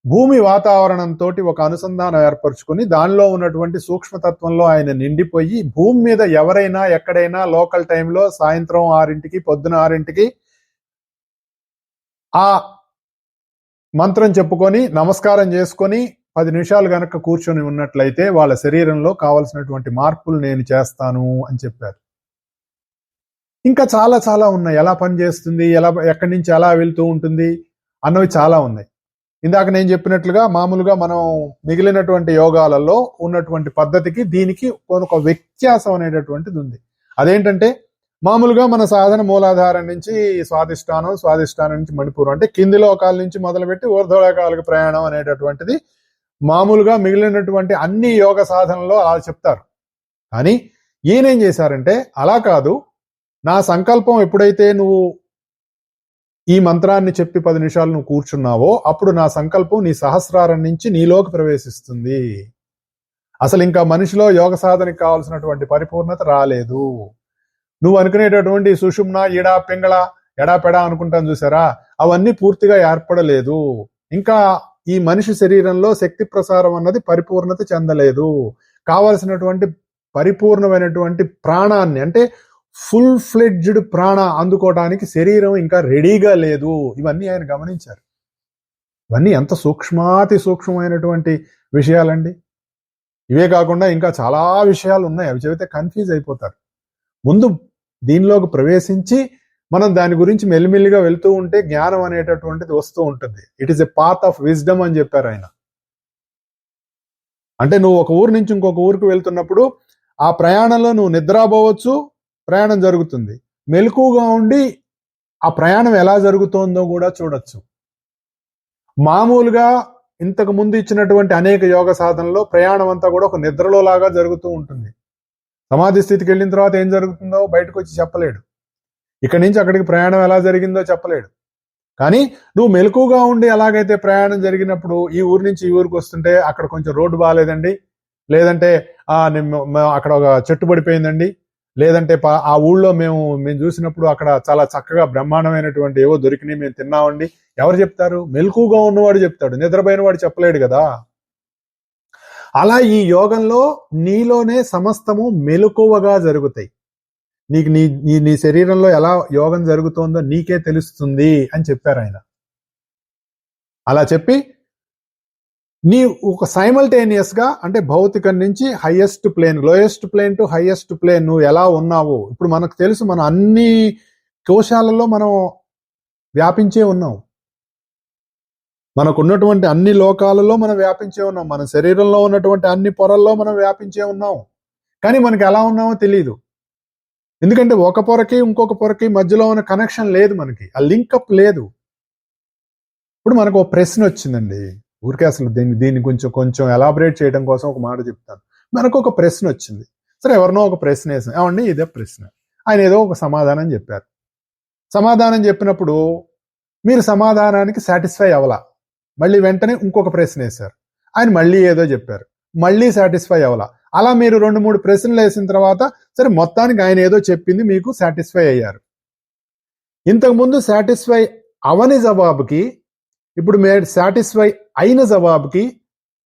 భూమి వాతావరణంతో ఒక అనుసంధానం ఏర్పరచుకుని దానిలో ఉన్నటువంటి సూక్ష్మతత్వంలో ఆయన నిండిపోయి భూమి మీద ఎవరైనా ఎక్కడైనా లోకల్ టైంలో సాయంత్రం 6ంటికి పొద్దున 6ంటికి ఆ మంత్రం చెప్పుకొని నమస్కారం చేసుకొని 10 నిమిషాలు గనక కూర్చొని ఉన్నట్లయితే వాళ్ళ శరీరంలో కావలసినటువంటి మార్పులు నేను చేస్తాను అని చెప్పారు. ఇంకా చాలా చాలా ఉన్నాయి. ఎలా పనిచేస్తుంది, ఎక్కడి నుంచి ఎలా వెళ్తూ ఉంటుంది అన్నవి చాలా ఉన్నాయి. ఇందాక నేను చెప్పినట్లుగా మామూలుగా మనం మిగిలినటువంటి యోగాలలో ఉన్నటువంటి పద్ధతికి దీనికి ఒక వ్యత్యాసం అనేటటువంటిది ఉంది. అదేంటంటే మామూలుగా మన సాధన మూలాధారం నుంచి స్వాదిష్టానం నుంచి మణిపూరం, అంటే కింది లోకాల నుంచి మొదలుపెట్టి ఊర్ధ్వలోకాలకు ప్రయాణం అనేటటువంటిది మామూలుగా మిగిలినటువంటి అన్ని యోగ సాధనలో అలా చెప్తారు. కానీ ఈయనేం చేశారంటే అలా కాదు, నా సంకల్పం ఎప్పుడైతే నువ్వు ఈ మంత్రాన్ని చెప్పి 10 నిమిషాలు నువ్వు కూర్చున్నావో అప్పుడు నా సంకల్పం నీ సహస్రారం నుంచి నీలోకి ప్రవేశిస్తుంది. అసలు ఇంకా మనిషిలో యోగ సాధనకి కావాల్సినటువంటి పరిపూర్ణత రాలేదు. నువ్వు అనుకునేటటువంటి సుషుమ్న ఈడా పింగళ ఎడాపెడా అనుకుంటాను చూసారా, అవన్నీ పూర్తిగా ఏర్పడలేదు. ఇంకా ఈ మనిషి శరీరంలో శక్తి ప్రసారం అన్నది పరిపూర్ణత చెందలేదు. కావలసినటువంటి పరిపూర్ణమైనటువంటి ప్రాణాన్ని, అంటే ఫుల్ ఫ్లెడ్జ్డ్ ప్రాణ అందుకోవడానికి శరీరం ఇంకా రెడీగా లేదు. ఇవన్నీ ఆయన గమనించారు. ఇవన్నీ ఎంత సూక్ష్మాతి సూక్ష్మమైనటువంటి విషయాలండి. ఇవే కాకుండా ఇంకా చాలా విషయాలు ఉన్నాయి. అవి చెబితే కన్ఫ్యూజ్ అయిపోతారు. ముందు దీనిలోకి ప్రవేశించి మనం దాని గురించి మెల్లిమెల్లిగా వెళ్తూ ఉంటే జ్ఞానం అనేటటువంటిది వస్తూ ఉంటుంది. It is a path of wisdom అని చెప్పారు ఆయన. అంటే నువ్వు ఒక ఊరు నుంచి ఇంకొక ఊరికి వెళ్తున్నప్పుడు ఆ ప్రయాణంలో నువ్వు నిద్రపోవచ్చు, ప్రయాణం జరుగుతుంది. మెలకుగా ఉండి ఆ ప్రయాణం ఎలా జరుగుతోందో కూడా చూడొచ్చు. మామూలుగా ఇంతకు ముందు ఇచ్చినటువంటి అనేక యోగ సాధనలో ప్రయాణం అంతా కూడా ఒక నిద్రలో లాగా జరుగుతూ ఉంటుంది. సమాధి స్థితికి వెళ్ళిన తర్వాత ఏం జరుగుతుందో బయటకు వచ్చి చెప్పలేడు. ఇక్కడి నుంచి అక్కడికి ప్రయాణం ఎలా జరిగిందో చెప్పలేడు. కానీ నువ్వు మెలకుగా ఉండి ఎలాగైతే ప్రయాణం జరిగినప్పుడు ఈ ఊరు నుంచి ఈ ఊరికి వస్తుంటే అక్కడ కొంచెం రోడ్డు బాగాలేదండి, లేదంటే అక్కడ ఒక చెట్టు పడిపోయిందండి, లేదంటే ఆ ఊళ్ళో మేము చూసినప్పుడు అక్కడ చాలా చక్కగా బ్రహ్మాండమైనటువంటి ఏవో దొరికినాయి, మేము తిన్నామండి. ఎవరు చెప్తారు? మెలకుగా ఉన్నవాడు చెప్తాడు, నిద్రపోయిన వాడు చెప్పలేడు కదా. అలా ఈ యోగంలో నీలోనే సమస్తము మెలకువగా జరుగుతాయి. నీకు నీ శరీరంలో ఎలా యోగం జరుగుతోందో నీకే తెలుస్తుంది అని చెప్పారు ఆయన. అలా చెప్పి నీ ఒక సైమల్టేనియస్ గా, అంటే భౌతికం నుంచి highest plane, lowest plane to highest plane నువ్వు ఎలా ఉన్నావు. ఇప్పుడు మనకు తెలుసు, మన అన్ని కోశాలలో మనం వ్యాపించే ఉన్నాం. మనకున్నటువంటి అన్ని లోకాలలో మనం వ్యాపించే ఉన్నాం. మన శరీరంలో ఉన్నటువంటి అన్ని పొరల్లో మనం వ్యాపించే ఉన్నాం. కానీ మనకి ఎలా ఉన్నామో తెలియదు. ఎందుకంటే ఒక పొరకి ఇంకొక పొరకి మధ్యలో ఉన్న కనెక్షన్ లేదు, మనకి ఆ లింకప్ లేదు. ఇప్పుడు మనకు ఒక ప్రశ్న వచ్చిందండి. ఊరికే అసలు దీన్ని కొంచెం ఎలాబరేట్ చేయడం కోసం ఒక మాట చెప్తాను. మనకు ఒక ప్రశ్న వచ్చింది. సరే, ఎవరినో ఒక ప్రశ్న వేసాం, ఏమండి ఇదే ప్రశ్న. ఆయన ఏదో ఒక సమాధానం చెప్పారు. సమాధానం చెప్పినప్పుడు మీరు సమాధానానికి సాటిస్ఫై అవ్వలా. మళ్ళీ వెంటనే ఇంకొక ప్రశ్న వేశారు. ఆయన మళ్ళీ ఏదో చెప్పారు, మళ్ళీ సాటిస్ఫై అవ్వలా. అలా మీరు 2-3 ప్రశ్నలు వేసిన తర్వాత సరే మొత్తానికి ఆయన ఏదో చెప్పింది మీకు సాటిస్ఫై అయ్యారు. ఇంతకుముందు సాటిస్ఫై అవని జవాబుకి ఇప్పుడు మీరు సాటిస్ఫై అయిన జవాబుకి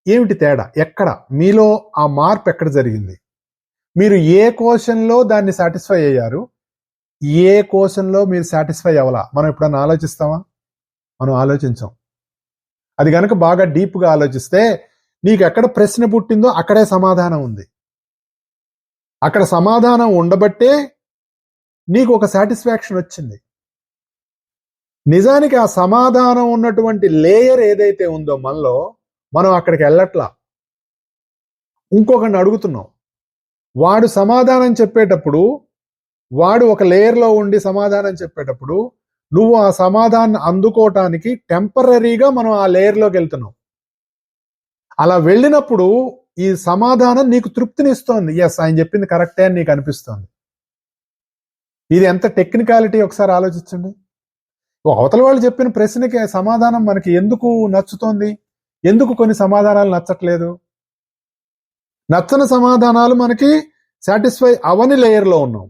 ఏమిటి తేడా? ఎక్కడ మీలో ఆ మార్పు ఎక్కడ జరిగింది? మీరు ఏ క్వశ్చన్లో దాన్ని సాటిస్ఫై అయ్యారు, ఏ క్వశ్చన్లో మీరు సాటిస్ఫై అవ్వలా? మనం ఎప్పుడన్నా ఆలోచిస్తామా? మనం ఆలోచించాం. అది కనుక బాగా డీప్గా ఆలోచిస్తే నీకు ఎక్కడ ప్రశ్న పుట్టిందో అక్కడే సమాధానం ఉంది. అక్కడ సమాధానం ఉండబట్టే నీకు ఒక సాటిస్ఫాక్షన్ వచ్చింది. నిజానికి ఆ సమాధానం ఉన్నటువంటి లేయర్ ఏదైతే ఉందో మనలో, మనం అక్కడికి వెళ్ళట్లా, ఇంకొకరిని అడుగుతున్నాం. వాడు సమాధానం చెప్పేటప్పుడు, వాడు ఒక లేయర్లో ఉండి సమాధానం చెప్పేటప్పుడు నువ్వు ఆ సమాధానం అందుకోవటానికి టెంపరీగా మనం ఆ లేయర్లోకి వెళ్తున్నాం. అలా వెళ్ళినప్పుడు ఈ సమాధానం నీకు తృప్తినిస్తోంది. ఎస్, ఆయన చెప్పింది కరెక్టే అని నీకు అనిపిస్తోంది. ఇది ఎంత టెక్నికాలిటీ ఒకసారి ఆలోచించండి. అవతల వాళ్ళు చెప్పిన ప్రశ్నకి సమాధానం మనకి ఎందుకు నచ్చుతోంది, ఎందుకు కొన్ని సమాధానాలు నచ్చట్లేదు? నచ్చని సమాధానాలు మనకి సాటిస్ఫై అవని లేయర్లో ఉన్నాం.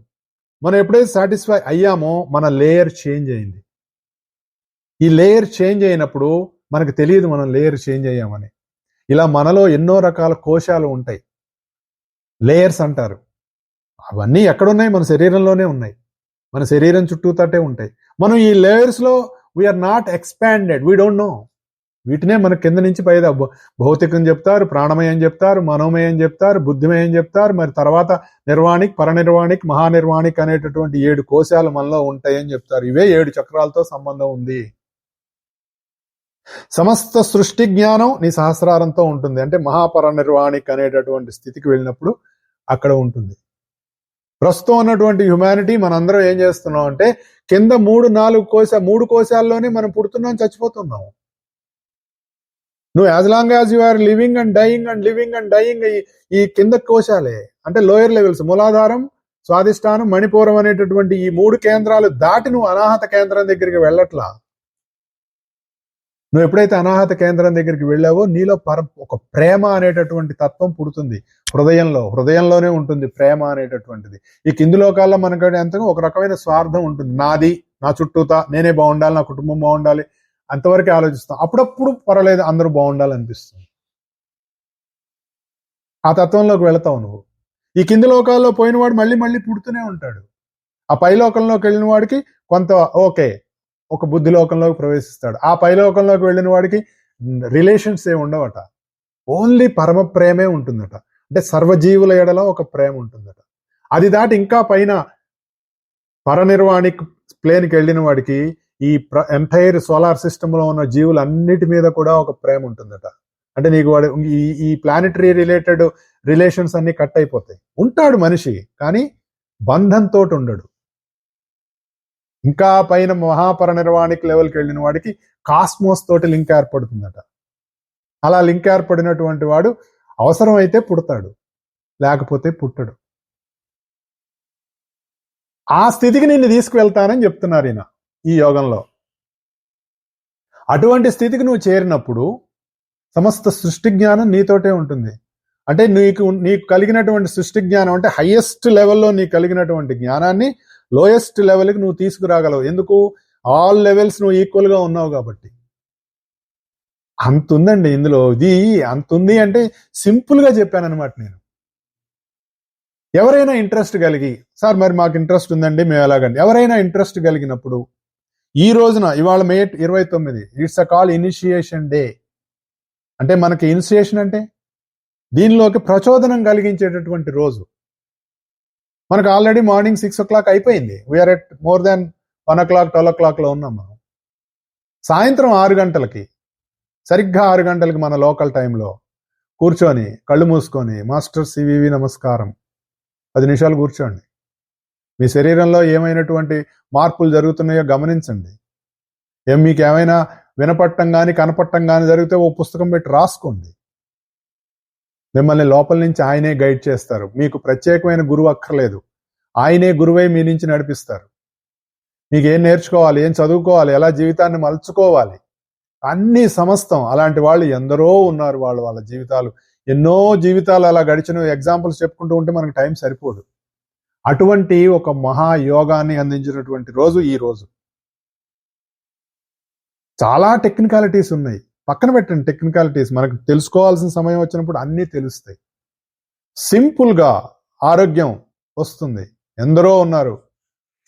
మనం ఎప్పుడైతే సాటిస్ఫై అయ్యామో మన లేయర్ చేంజ్ అయింది. ఈ లేయర్ చేంజ్ అయినప్పుడు మనకు తెలియదు మనం లేయర్ చేంజ్ అయ్యామని. ఇలా మనలో ఎన్నో రకాల కోశాలు ఉంటాయి, లేయర్స్ అంటారు. అవన్నీ ఎక్కడున్నాయి? మన శరీరంలోనే ఉన్నాయి, మన శరీరం చుట్టూతోటే ఉంటాయి. మనం ఈ లేయర్స్లో we are not expanded, we don't know. వీటినే మన కింద నుంచి పైదా భౌతికం చెప్తారు, ప్రాణమయం చెప్తారు, మనోమయం చెప్తారు, బుద్ధిమయం చెప్తారు. మరి తర్వాత నిర్వాణిక్, పరనిర్వాణిక్, మహానిర్వాణిక్ అనేటటువంటి 7 కోశాలు మనలో ఉంటాయని చెప్తారు. ఇవే 7 చక్రాలతో సంబంధం ఉంది. సమస్త సృష్టి జ్ఞానం నీ సహస్రారంతో ఉంటుంది. అంటే మహాపరనిర్వాణిక్ అనేటటువంటి స్థితికి వెళ్ళినప్పుడు అక్కడ ఉంటుంది. ప్రస్తుతం ఉన్నటువంటి హ్యుమానిటీ మనందరం ఏం చేస్తున్నాం అంటే కింద 3 కోశాల్లోనే మనం పుడుతున్నాం, చచ్చిపోతున్నాం. నువ్వు as long as you are living and dying and living and dying, ఈ కింద కోశాలే అంటే లోయర్ లెవెల్స్, మూలాధారం, స్వాధిష్టానం, మణిపూరం అనేటటువంటి ఈ 3 కేంద్రాలు దాటి నువ్వు అనాహత కేంద్రం దగ్గరికి వెళ్ళట్లా. నువ్వు ఎప్పుడైతే అనాహత కేంద్రం దగ్గరికి వెళ్ళావో నీలో ఒక ప్రేమ అనేటటువంటి తత్వం పుడుతుంది. హృదయంలోనే ఉంటుంది ప్రేమ అనేటటువంటిది. ఈ కింది లోకాల్లో మనకు ఎంతగా ఒక రకమైన స్వార్థం ఉంటుంది. నాది, నా చుట్టూతా, నేనే బాగుండాలి, నా కుటుంబం బాగుండాలి, అంతవరకే ఆలోచిస్తాం. అప్పుడప్పుడు పర్వాలేదు, అందరూ బాగుండాలనిపిస్తుంది. ఆ తత్వంలోకి వెళతావు నువ్వు. ఈ కింది లోకాల్లో పోయినవాడు మళ్ళీ మళ్ళీ పుడుతూనే ఉంటాడు. ఆ పైలోకంలోకి వెళ్ళిన వాడికి కొంత ఓకే, ఒక బుద్ధి లోకంలోకి ప్రవేశిస్తాడు. ఆ పైలోకంలోకి వెళ్ళిన వాడికి రిలేషన్స్ ఏమి ఉండవట, ఓన్లీ పరమ ప్రేమే ఉంటుందట. అంటే సర్వజీవుల ఎడల ఒక ప్రేమ ఉంటుందట. అది దాటి ఇంకా పైన పరనిర్వాణిక్ ప్లేన్కి వెళ్ళిన వాడికి ఈ ఎంటైర్ సోలార్ సిస్టంలో ఉన్న జీవులన్నిటి మీద కూడా ఒక ప్రేమ ఉంటుందట. అంటే నీకు వాడు ఈ ప్లానెటరీ రిలేటెడ్ రిలేషన్స్ అన్ని కట్ అయిపోతాయి. ఉంటాడు మనిషి, కానీ బంధంతో ఉండడు. ఇంకా పైన మహాపరనిర్వాణిక్ లెవెల్కి వెళ్ళిన వాడికి కాస్మోస్ తోటి లింక్ ఏర్పడుతుందట. అలా లింక్ ఏర్పడినటువంటి వాడు అవసరమైతే పుడతాడు, లేకపోతే పుట్టడు. ఆ స్థితికి నిన్ను తీసుకువెళ్తానని చెప్తున్నారు ఈయన ఈ యోగంలో. అటువంటి స్థితికి నువ్వు చేరినప్పుడు సమస్త సృష్టి జ్ఞానం నీతోటే ఉంటుంది. అంటే నీకు కలిగినటువంటి సృష్టి జ్ఞానం అంటే హైయెస్ట్ లెవెల్లో నీకు కలిగినటువంటి జ్ఞానాన్ని లోయెస్ట్ లెవెల్కి నువ్వు తీసుకురాగలవు. ఎందుకు? ఆల్ లెవెల్స్ నువ్వు ఈక్వల్గా ఉన్నావు కాబట్టి. అంతుందండి ఇందులో. ఇది అంతుంది అంటే సింపుల్గా చెప్పాను అనమాట నేను. ఎవరైనా ఇంట్రెస్ట్ కలిగి, సార్ మరి మాకు ఇంట్రెస్ట్ ఉందండి మేము ఎలాగండి, ఎవరైనా ఇంట్రెస్ట్ కలిగినప్పుడు ఈ రోజున, ఇవాళ మే 29, it's a call initiation day. అంటే మనకి ఇనిషియేషన్ అంటే దీనిలోకి ప్రచోదనం కలిగించేటటువంటి రోజు. మనకు ఆల్రెడీ మార్నింగ్ 6 o'clock అయిపోయింది. We are at more than 1 o'clock 12 o'clock మనం. సాయంత్రం 6 గంటలకి, సరిగ్గా 6 గంటలకి మన లోకల్ టైంలో కూర్చొని కళ్ళు మూసుకొని మాస్టర్ సివివి నమస్కారం 10 నిమిషాలు కూర్చోండి. మీ శరీరంలో ఏమైనటువంటి మార్పులు జరుగుతున్నాయో గమనించండి. మీకు ఏమైనా వినపట్టం కానీ కనపట్టం కానీ జరిగితే ఓ పుస్తకం పెట్టి రాసుకోండి. మిమ్మల్ని లోపల నుంచి ఆయనే గైడ్ చేస్తారు. మీకు ప్రత్యేకమైన గురువు అక్కర్లేదు, ఆయనే గురువై మీ నుంచి నడిపిస్తారు. మీకు ఏం నేర్చుకోవాలి, ఏం చదువుకోవాలి, ఎలా జీవితాన్ని మలుచుకోవాలి, అన్ని సమస్తం. అలాంటి వాళ్ళు ఎందరో ఉన్నారు. వాళ్ళ జీవితాలు, ఎన్నో జీవితాలు అలా గడిచిన ఎగ్జాంపుల్స్ చెప్పుకుంటూ ఉంటే మనకు టైం సరిపోదు. అటువంటి ఒక మహాయోగాన్ని అందించినటువంటి రోజు ఈ రోజు. చాలా టెక్నికాలిటీస్ ఉన్నాయి, పక్కన పెట్టండి టెక్నికాలిటీస్. మనకు తెలుసుకోవాల్సిన సమయం వచ్చినప్పుడు అన్నీ తెలుస్తాయి. సింపుల్గా ఆరోగ్యం వస్తుంది. ఎందరో ఉన్నారు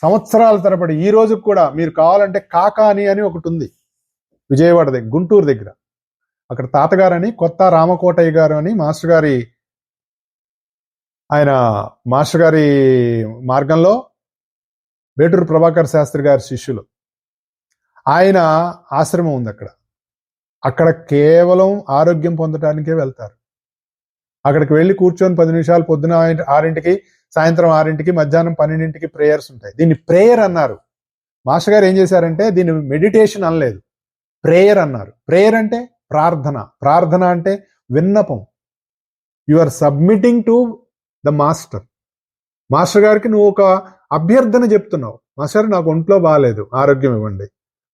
సంవత్సరాల తరబడి. ఈ రోజు కూడా మీరు కావాలంటే కాకాని అని ఒకటి ఉంది విజయవాడ దగ్గర, గుంటూరు దగ్గర. అక్కడ తాతగారని కొత్త రామకోటయ్య గారు అని మాస్టర్ గారి, ఆయన మాస్టర్ గారి మార్గంలో వేటూరు ప్రభాకర్ శాస్త్రి గారి శిష్యులు. ఆయన ఆశ్రమం ఉంది అక్కడ. అక్కడ కేవలం ఆరోగ్యం పొందడానికే వెళ్తారు. అక్కడికి వెళ్ళి కూర్చొని 10 నిమిషాలు, పొద్దున 6ంటికి, సాయంత్రం 6ంటికి, మధ్యాహ్నం 12ంటికి ప్రేయర్స్ ఉంటాయి. దీన్ని ప్రేయర్ అన్నారు. మాస్టర్ గారు ఏం చేశారంటే దీన్ని మెడిటేషన్ అనలేదు, ప్రేయర్ అన్నారు. ప్రేయర్ అంటే ప్రార్థన, ప్రార్థన అంటే విన్నపం. You are submitting to the master. Master గారికి నువ్వు ఒక అభ్యర్థన చెప్తున్నావు. మాస్టర్ నాకు ఒంట్లో బాగాలేదు, ఆరోగ్యం ఇవ్వండి.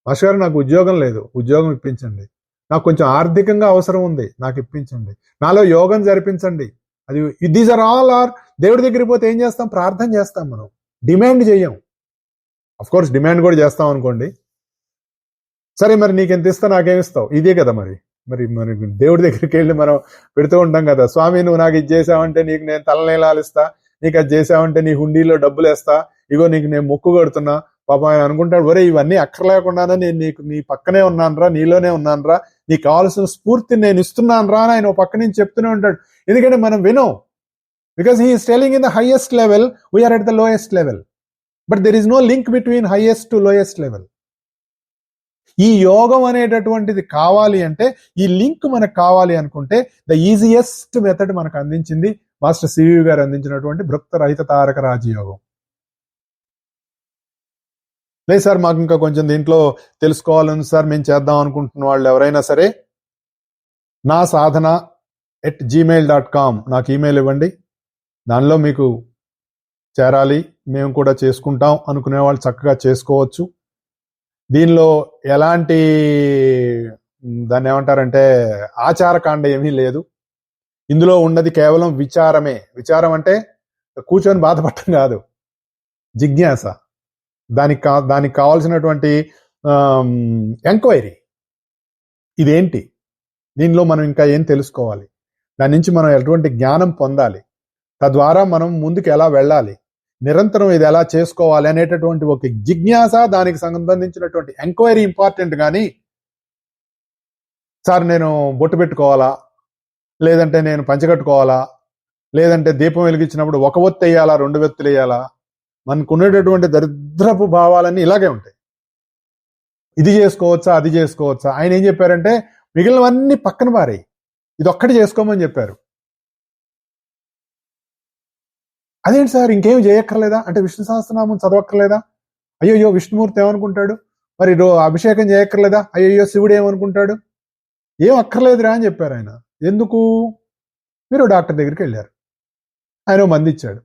మాస్టర్ గారు నాకు ఉద్యోగం లేదు, ఉద్యోగం ఇప్పించండి. నాకు కొంచెం ఆర్థికంగా అవసరం ఉంది, నాకు ఇప్పించండి. నాలో యోగం జరిపించండి. అది దీస్ ఆర్ ఆల్ ఆర్. దేవుడి దగ్గరికి పోతే ఏం చేస్తాం? ప్రార్థన చేస్తాం. మనం డిమాండ్ చేయం. అఫ్ కోర్స్ డిమాండ్ కూడా చేస్తాం అనుకోండి. సరే మరి నీకెంత ఇస్తా, నాకేమిస్తావు, ఇదే కదా మరి. మరి మరి దేవుడి దగ్గరికి వెళ్ళి మనం పెడుతూ ఉంటాం కదా, స్వామి నువ్వు నాకు ఇది చేసావంటే నీకు నేను తలనీలాలు ఇస్తా, నీకు అది చేసావంటే నీ హుండీలో డబ్బులు వేస్తా, ఇగో నీకు నేను మొక్కు కడుతున్నా. పాపం ఆయన అనుకుంటాడు, ఒరే ఇవన్నీ అక్కర్లేకుండానే నేను నీ పక్కనే ఉన్నానురా, నీలోనే ఉన్నానురా, నీకు కావాల్సిన స్ఫూర్తిని నేను ఇస్తున్నాను రా అని ఆయన పక్క నుంచి చెప్తూనే ఉంటాడు. ఎందుకంటే మనం వినం. Because he is telling in the highest level, we are at the lowest level. But there is no link between highest to lowest level. ఈ యోగం అనేటటువంటిది కావాలి అంటే, ఈ లింక్ మనకు కావాలి అనుకుంటే, ద ఈజియెస్ట్ మెథడ్ మనకు అందించింది మాస్టర్ సివి గారు అందించినటువంటి భృక్త రహిత తారక రాజయోగం. లేదు సార్ మాకు ఇంకా కొంచెం దీంట్లో తెలుసుకోవాలని సార్, మేము చేద్దాం అనుకుంటున్న వాళ్ళు ఎవరైనా సరే నా sadhana@gmail.com నాకు ఈమెయిల్ ఇవ్వండి. దానిలో మీకు చేరాలి, మేము కూడా చేసుకుంటాం అనుకునే వాళ్ళు చక్కగా చేసుకోవచ్చు. దీనిలో ఎలాంటి దాన్ని ఏమంటారంటే ఆచారకాండ ఏమీ లేదు. ఇందులో ఉన్నది కేవలం విచారమే. విచారం అంటే కూర్చొని బాధపడటం కాదు, జిజ్ఞాస. దానికి కావాల్సినటువంటి ఎంక్వైరీ. ఇదేంటి, దీనిలో మనం ఇంకా ఏం తెలుసుకోవాలి, దాని నుంచి మనం ఎటువంటి జ్ఞానం పొందాలి, తద్వారా మనం ముందుకు ఎలా వెళ్ళాలి, నిరంతరం ఇది ఎలా చేసుకోవాలి అనేటటువంటి ఒక జిజ్ఞాస, దానికి సంబంధించినటువంటి ఎంక్వైరీ ఇంపార్టెంట్. కానీ సార్ నేను బొట్టు పెట్టుకోవాలా, లేదంటే నేను పంచగట్టుకోవాలా, లేదంటే దీపం వెలిగించినప్పుడు ఒక ఒత్తి వేయాలా, 2 ఒత్తులు వేయాలా, మనకు ఉండేటటువంటి దరిద్రపు భావాలన్నీ ఇలాగే ఉంటాయి. ఇది చేసుకోవచ్చా, అది చేసుకోవచ్చా. ఆయన ఏం చెప్పారంటే మిగిలినవన్నీ పక్కన పారేయి, ఇది ఒక్కటి చేసుకోమని చెప్పారు. అదేంటి సార్ ఇంకేం చేయక్కర్లేదా అంటే, విష్ణు సహస్రనామం చదవక్కర్లేదా? అయ్యో విష్ణుమూర్తి ఏమనుకుంటాడు, మరి అభిషేకం చేయక్కర్లేదా? అయ్యో శివుడు ఏమనుకుంటాడు? ఏం అక్కర్లేదురా అని చెప్పారు ఆయన. ఎందుకు? మీరు డాక్టర్ దగ్గరికి వెళ్ళారు, ఆయన మంది ఇచ్చాడు,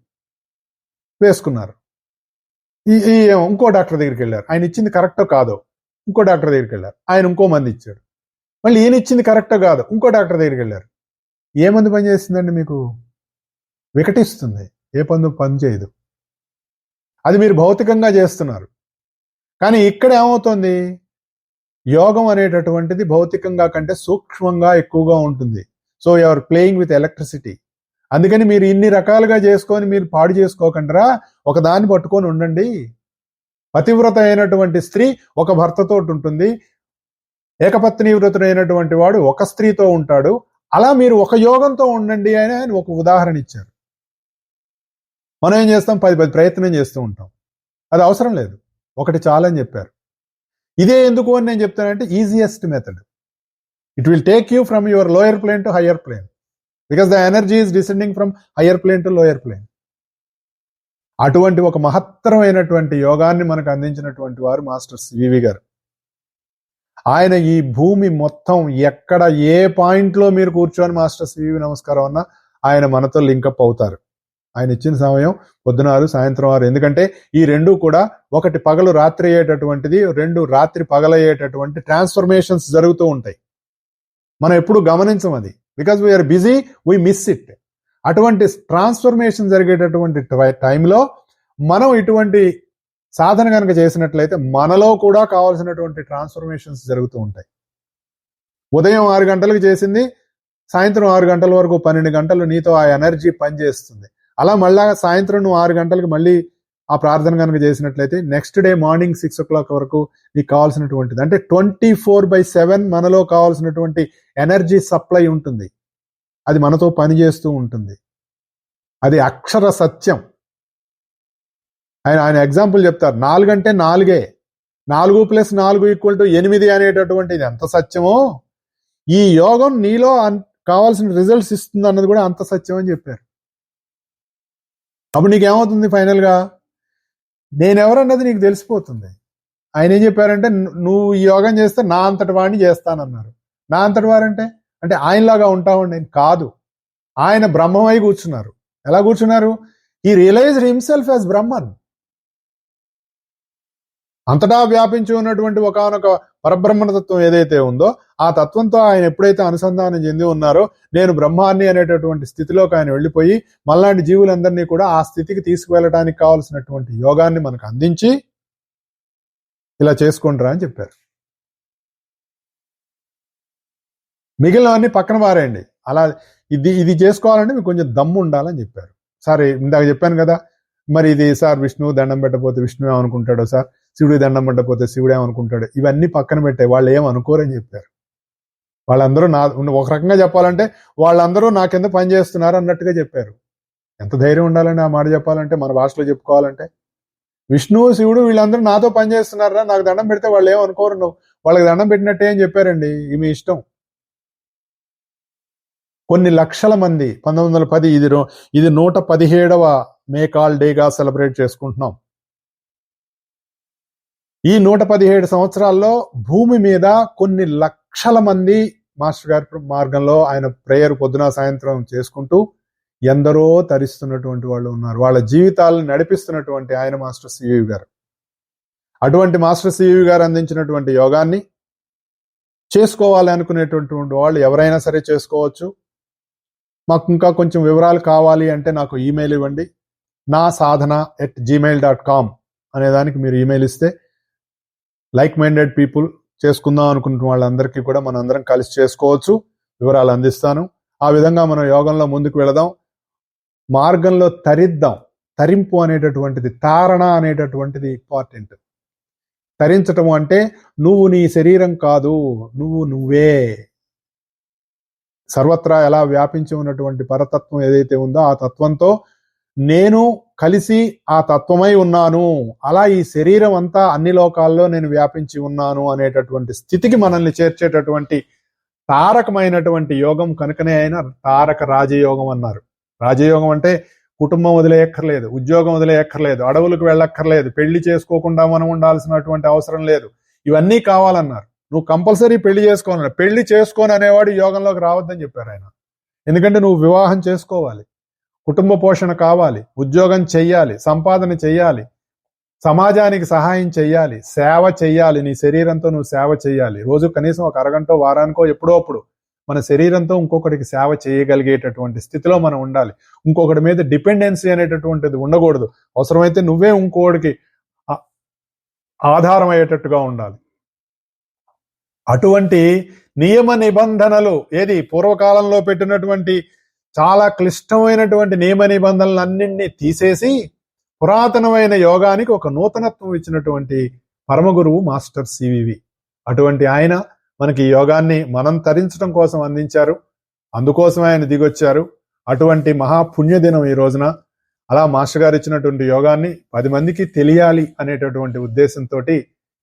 వేసుకున్నారు. ఇంకో డాక్టర్ దగ్గరికి వెళ్ళారు, ఆయన ఇచ్చింది కరెక్టో కాదో, ఇంకో డాక్టర్ దగ్గరికి వెళ్ళారు, ఆయన ఇంకో మంది ఇచ్చాడు. మళ్ళీ ఈయన ఇచ్చింది కరెక్టో కాదో, ఇంకో డాక్టర్ దగ్గరికి వెళ్ళారు. ఏ మందు పని చేస్తుందండి? మీకు వికటిస్తుంది, ఏ పని చేయదు. అది మీరు భౌతికంగా చేస్తున్నారు. కానీ ఇక్కడ ఏమవుతుంది, యోగం అనేటటువంటిది భౌతికంగా కంటే సూక్ష్మంగా ఎక్కువగా ఉంటుంది. So you're playing with electricity. అందుకని మీరు ఇన్ని రకాలుగా చేసుకొని మీరు పాడు చేసుకోకుండా ఒకదాన్ని పట్టుకొని ఉండండి. పతివ్రత అయినటువంటి స్త్రీ ఒక భర్తతో ఉంటుంది, ఏకపత్ని వ్రతుడైనటువంటి వాడు ఒక స్త్రీతో ఉంటాడు. అలా మీరు ఒక యోగంతో ఉండండి అని ఆయన ఒక ఉదాహరణ ఇచ్చారు. మనం ఏం చేస్తాం, 10 ప్రయత్నం చేస్తూ ఉంటాం. అది అవసరం లేదు, ఒకటి చాలని చెప్పారు. ఇదే ఎందుకు అని నేను చెప్తానంటే, easiest method. It will take you from your lower plane to higher plane, because the energy is descending from higher plane to lower plane. అటువంటి ఒక మహత్తరమైనటువంటి యోగాన్ని మనకు అందించినటువంటి వారు మాస్టర్ సివి గారు. ఆయన ఈ భూమి మొత్తం ఎక్కడ ఏ పాయింట్లో మీరు కూర్చొని మాస్టర్ సివి నమస్కారం అన్నా ఆయన మనతో లింకప్ అవుతారు. ఆయన ఇచ్చిన సమయం పొద్దున 6, సాయంత్రం 6. ఎందుకంటే ఈ రెండు కూడా, ఒకటి పగలు రాత్రి అయ్యేటటువంటిది, 2 రాత్రి పగలయ్యేటటువంటి ట్రాన్స్ఫర్మేషన్స్ జరుగుతూ ఉంటాయి. మనం ఎప్పుడు గమనించం అది, because we're busy, we miss it. అటువంటి ట్రాన్స్ఫర్మేషన్ జరిగేటటువంటి టైంలో మనం ఇటువంటి సాధన కనుక చేసినట్లయితే మనలో కూడా కావాల్సినటువంటి ట్రాన్స్ఫర్మేషన్స్ జరుగుతూ ఉంటాయి. ఉదయం 6 గంటలకు చేసింది సాయంత్రం 6 గంటల వరకు 12 గంటలు నీతో ఆ ఎనర్జీ పనిచేస్తుంది. అలా మళ్ళా సాయంత్రం నువ్వు 6 గంటలకు మళ్ళీ ఆ ప్రార్థన కనుక చేసినట్లయితే నెక్స్ట్ డే మార్నింగ్ 6 o'clock వరకు నీకు కావాల్సినటువంటిది, అంటే 24/7 మనలో కావాల్సినటువంటి ఎనర్జీ సప్లై ఉంటుంది. అది మనతో పనిచేస్తూ ఉంటుంది. అది అక్షర సత్యం. ఆయన ఎగ్జాంపుల్ చెప్తారు, 4 అంటే 4, 4 + 4 = 8 అనేటటువంటిది ఎంత సత్యమో, ఈ యోగం నీలో కావాల్సిన రిజల్ట్స్ ఇస్తుంది అన్నది కూడా అంత సత్యం అని చెప్పారు. అప్పుడు నీకేమవుతుంది, ఫైనల్గా నేనెవరన్నది నీకు తెలిసిపోతుంది. ఆయన ఏం చెప్పారంటే, నువ్వు ఈ యోగం చేస్తే నా అంతటి వాడిని చేస్తానన్నారు. నా అంతటి వారంటే అంటే ఆయనలాగా ఉంటామండి కాదు. ఆయన బ్రహ్మమై కూర్చున్నారు. ఎలా కూర్చున్నారు? He realised himself as Brahman. అంతటా వ్యాపించి ఉన్నటువంటి ఒకానొక పరబ్రహ్మతత్వం ఏదైతే ఉందో, ఆ తత్వంతో ఆయన ఎప్పుడైతే అనుసంధానం చెంది ఉన్నారో, నేను బ్రహ్మాన్ని అనేటటువంటి స్థితిలోకి ఆయన వెళ్ళిపోయి మళ్ళాంటి జీవులందరినీ కూడా ఆ స్థితికి తీసుకువెళ్ళడానికి కావాల్సినటువంటి యోగాన్ని మనకు అందించి ఇలా చేసుకుంటారా అని చెప్పారు. మిగిలినవన్నీ పక్కన పారేయండి. అలా ఇది చేసుకోవాలంటే మీకు కొంచెం దమ్ము ఉండాలని చెప్పారు. సరే, ఇందాక చెప్పాను కదా, మరి ఇది సార్ విష్ణువు దండం పెట్టకపోతే విష్ణువు ఏమనుకుంటాడో, సార్ శివుడికి దండం పెట్టకపోతే శివుడు ఏమనుకుంటాడు, ఇవన్నీ పక్కన పెట్టే, వాళ్ళు ఏమనుకోరని చెప్పారు. వాళ్ళందరూ ఒక రకంగా చెప్పాలంటే వాళ్ళందరూ నా కింద పనిచేస్తున్నారు అన్నట్టుగా చెప్పారు. ఎంత ధైర్యం ఉండాలండి ఆ మాట చెప్పాలంటే, మన భాషలో చెప్పుకోవాలంటే. విష్ణువు శివుడు వీళ్ళందరూ నాతో పనిచేస్తున్నారా, నాకు దండం పెడితే వాళ్ళు ఏమనుకోరు, నువ్వు వాళ్ళకి దండం పెట్టినట్టే అని చెప్పారండి. మీ ఇష్టం. కొన్ని లక్షల మంది 1910 ఇది 117వ మేకాల్ డేగా సెలబ్రేట్ చేసుకుంటున్నాం. ఈ 117 సంవత్సరాల్లో భూమి మీద కొన్ని లక్షల మంది మాస్టర్ గారి మార్గంలో ఆయన ప్రేయర్ పొద్దున సాయంత్రం చేసుకుంటూ ఎందరో తరిస్తున్నటువంటి వాళ్ళు ఉన్నారు. వాళ్ళ జీవితాలను నడిపిస్తున్నటువంటి ఆయన మాస్టర్ సివి గారు. అటువంటి మాస్టర్ సివి గారు అందించినటువంటి యోగాన్ని చేసుకోవాలి అనుకునేటువంటి వాళ్ళు ఎవరైనా సరే చేసుకోవచ్చు. మాకు ఇంకా కొంచెం వివరాలు కావాలి అంటే నాకు ఈమెయిల్ ఇవ్వండి. nasadhana@gmail.com అనే దానికి మీరు ఈమెయిల్ ఇస్తే లైక్ మైండెడ్ పీపుల్ చేసుకుందాం అనుకుంటున్న వాళ్ళందరికీ కూడా మనం అందరం కలిసి చేసుకోవచ్చు. వివరాలు అందిస్తాను. ఆ విధంగా మనం యోగంలో ముందుకు వెళదాం, మార్గంలో తరిద్దాం. తరింపు అనేటటువంటిది, తారణ అనేటటువంటిది ఇంపార్టెంట్. తరించటము అంటే నువ్వు నీ శరీరం కాదు, నువ్వే. సర్వత్రా ఎలా వ్యాపించి ఉన్నటువంటి పరతత్వం ఏదైతే ఉందో ఆ తత్వంతో నేను కలిసి ఆ తత్వమై ఉన్నాను, అలా ఈ శరీరం అంతా అన్ని లోకాల్లో నేను వ్యాపించి ఉన్నాను అనేటటువంటి స్థితికి మనల్ని చేర్చేటటువంటి తారకమైనటువంటి యోగం కనుకనే ఆయన తారక రాజయోగం అన్నారు. రాజయోగం అంటే కుటుంబం వదిలేయక్కర్లేదు, ఉద్యోగం వదిలేయక్కర్లేదు, అడవులకు వెళ్ళక్కర్లేదు, పెళ్లి చేసుకోకుండా మనం ఉండాల్సినటువంటి అవసరం లేదు, ఇవన్నీ కావాలన్నారు. నువ్వు కంపల్సరీ పెళ్లి చేసుకోవాలన్నారు. పెళ్లి చేసుకోని అనేవాడు యోగంలోకి రావద్దని చెప్పారు ఆయన. ఎందుకంటే నువ్వు వివాహం చేసుకోవాలి, కుటుంబ పోషణ కావాలి, ఉద్యోగం చెయ్యాలి, సంపాదన చెయ్యాలి, సమాజానికి సహాయం చెయ్యాలి, సేవ చెయ్యాలి, నీ శరీరంతో నువ్వు సేవ చెయ్యాలి. రోజు కనీసం ఒక అరగంటో వారానికో ఎప్పుడో అప్పుడు మన శరీరంతో ఇంకొకటికి సేవ చేయగలిగేటటువంటి స్థితిలో మనం ఉండాలి. ఇంకొకటి మీద డిపెండెన్సీ అనేటటువంటిది ఉండకూడదు. అవసరమైతే నువ్వే ఇంకొకటికి ఆధారం అయ్యేటట్టుగా ఉండాలి. అటువంటి నియమ నిబంధనలు ఏది పూర్వకాలంలో పెట్టినటువంటి చాలా క్లిష్టమైనటువంటి నియమ నిబంధనలన్నింటినీ తీసేసి పురాతనమైన యోగానికి ఒక నూతనత్వం ఇచ్చినటువంటి పరమగురువు మాస్టర్ సివివి. అటువంటి ఆయన మనకి యోగాన్ని మనం తరించడం కోసం అందించారు. అందుకోసం ఆయన దిగొచ్చారు. అటువంటి మహాపుణ్యదినం ఈ రోజున. అలా మాస్టర్ గారు ఇచ్చినటువంటి యోగాన్ని 10 మందికి తెలియాలి అనేటటువంటి ఉద్దేశంతో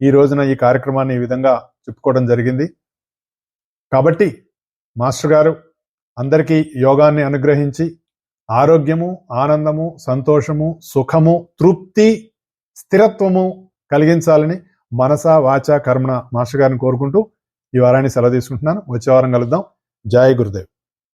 ఈ రోజున ఈ కార్యక్రమాన్ని ఈ విధంగా చెప్పుకోవడం జరిగింది. కాబట్టి మాస్టర్ గారు అందరికీ యోగాన్ని అనుగ్రహించి ఆరోగ్యము, ఆనందము, సంతోషము, సుఖము, తృప్తి, స్థిరత్వము కలిగించాలని మనస వాచ కర్మణ మాస్టర్ గారిని కోరుకుంటూ ఈ వారాన్ని సెలవు తీసుకుంటున్నాను. వచ్చే వారం కలుద్దాం. జై గురుదేవ్.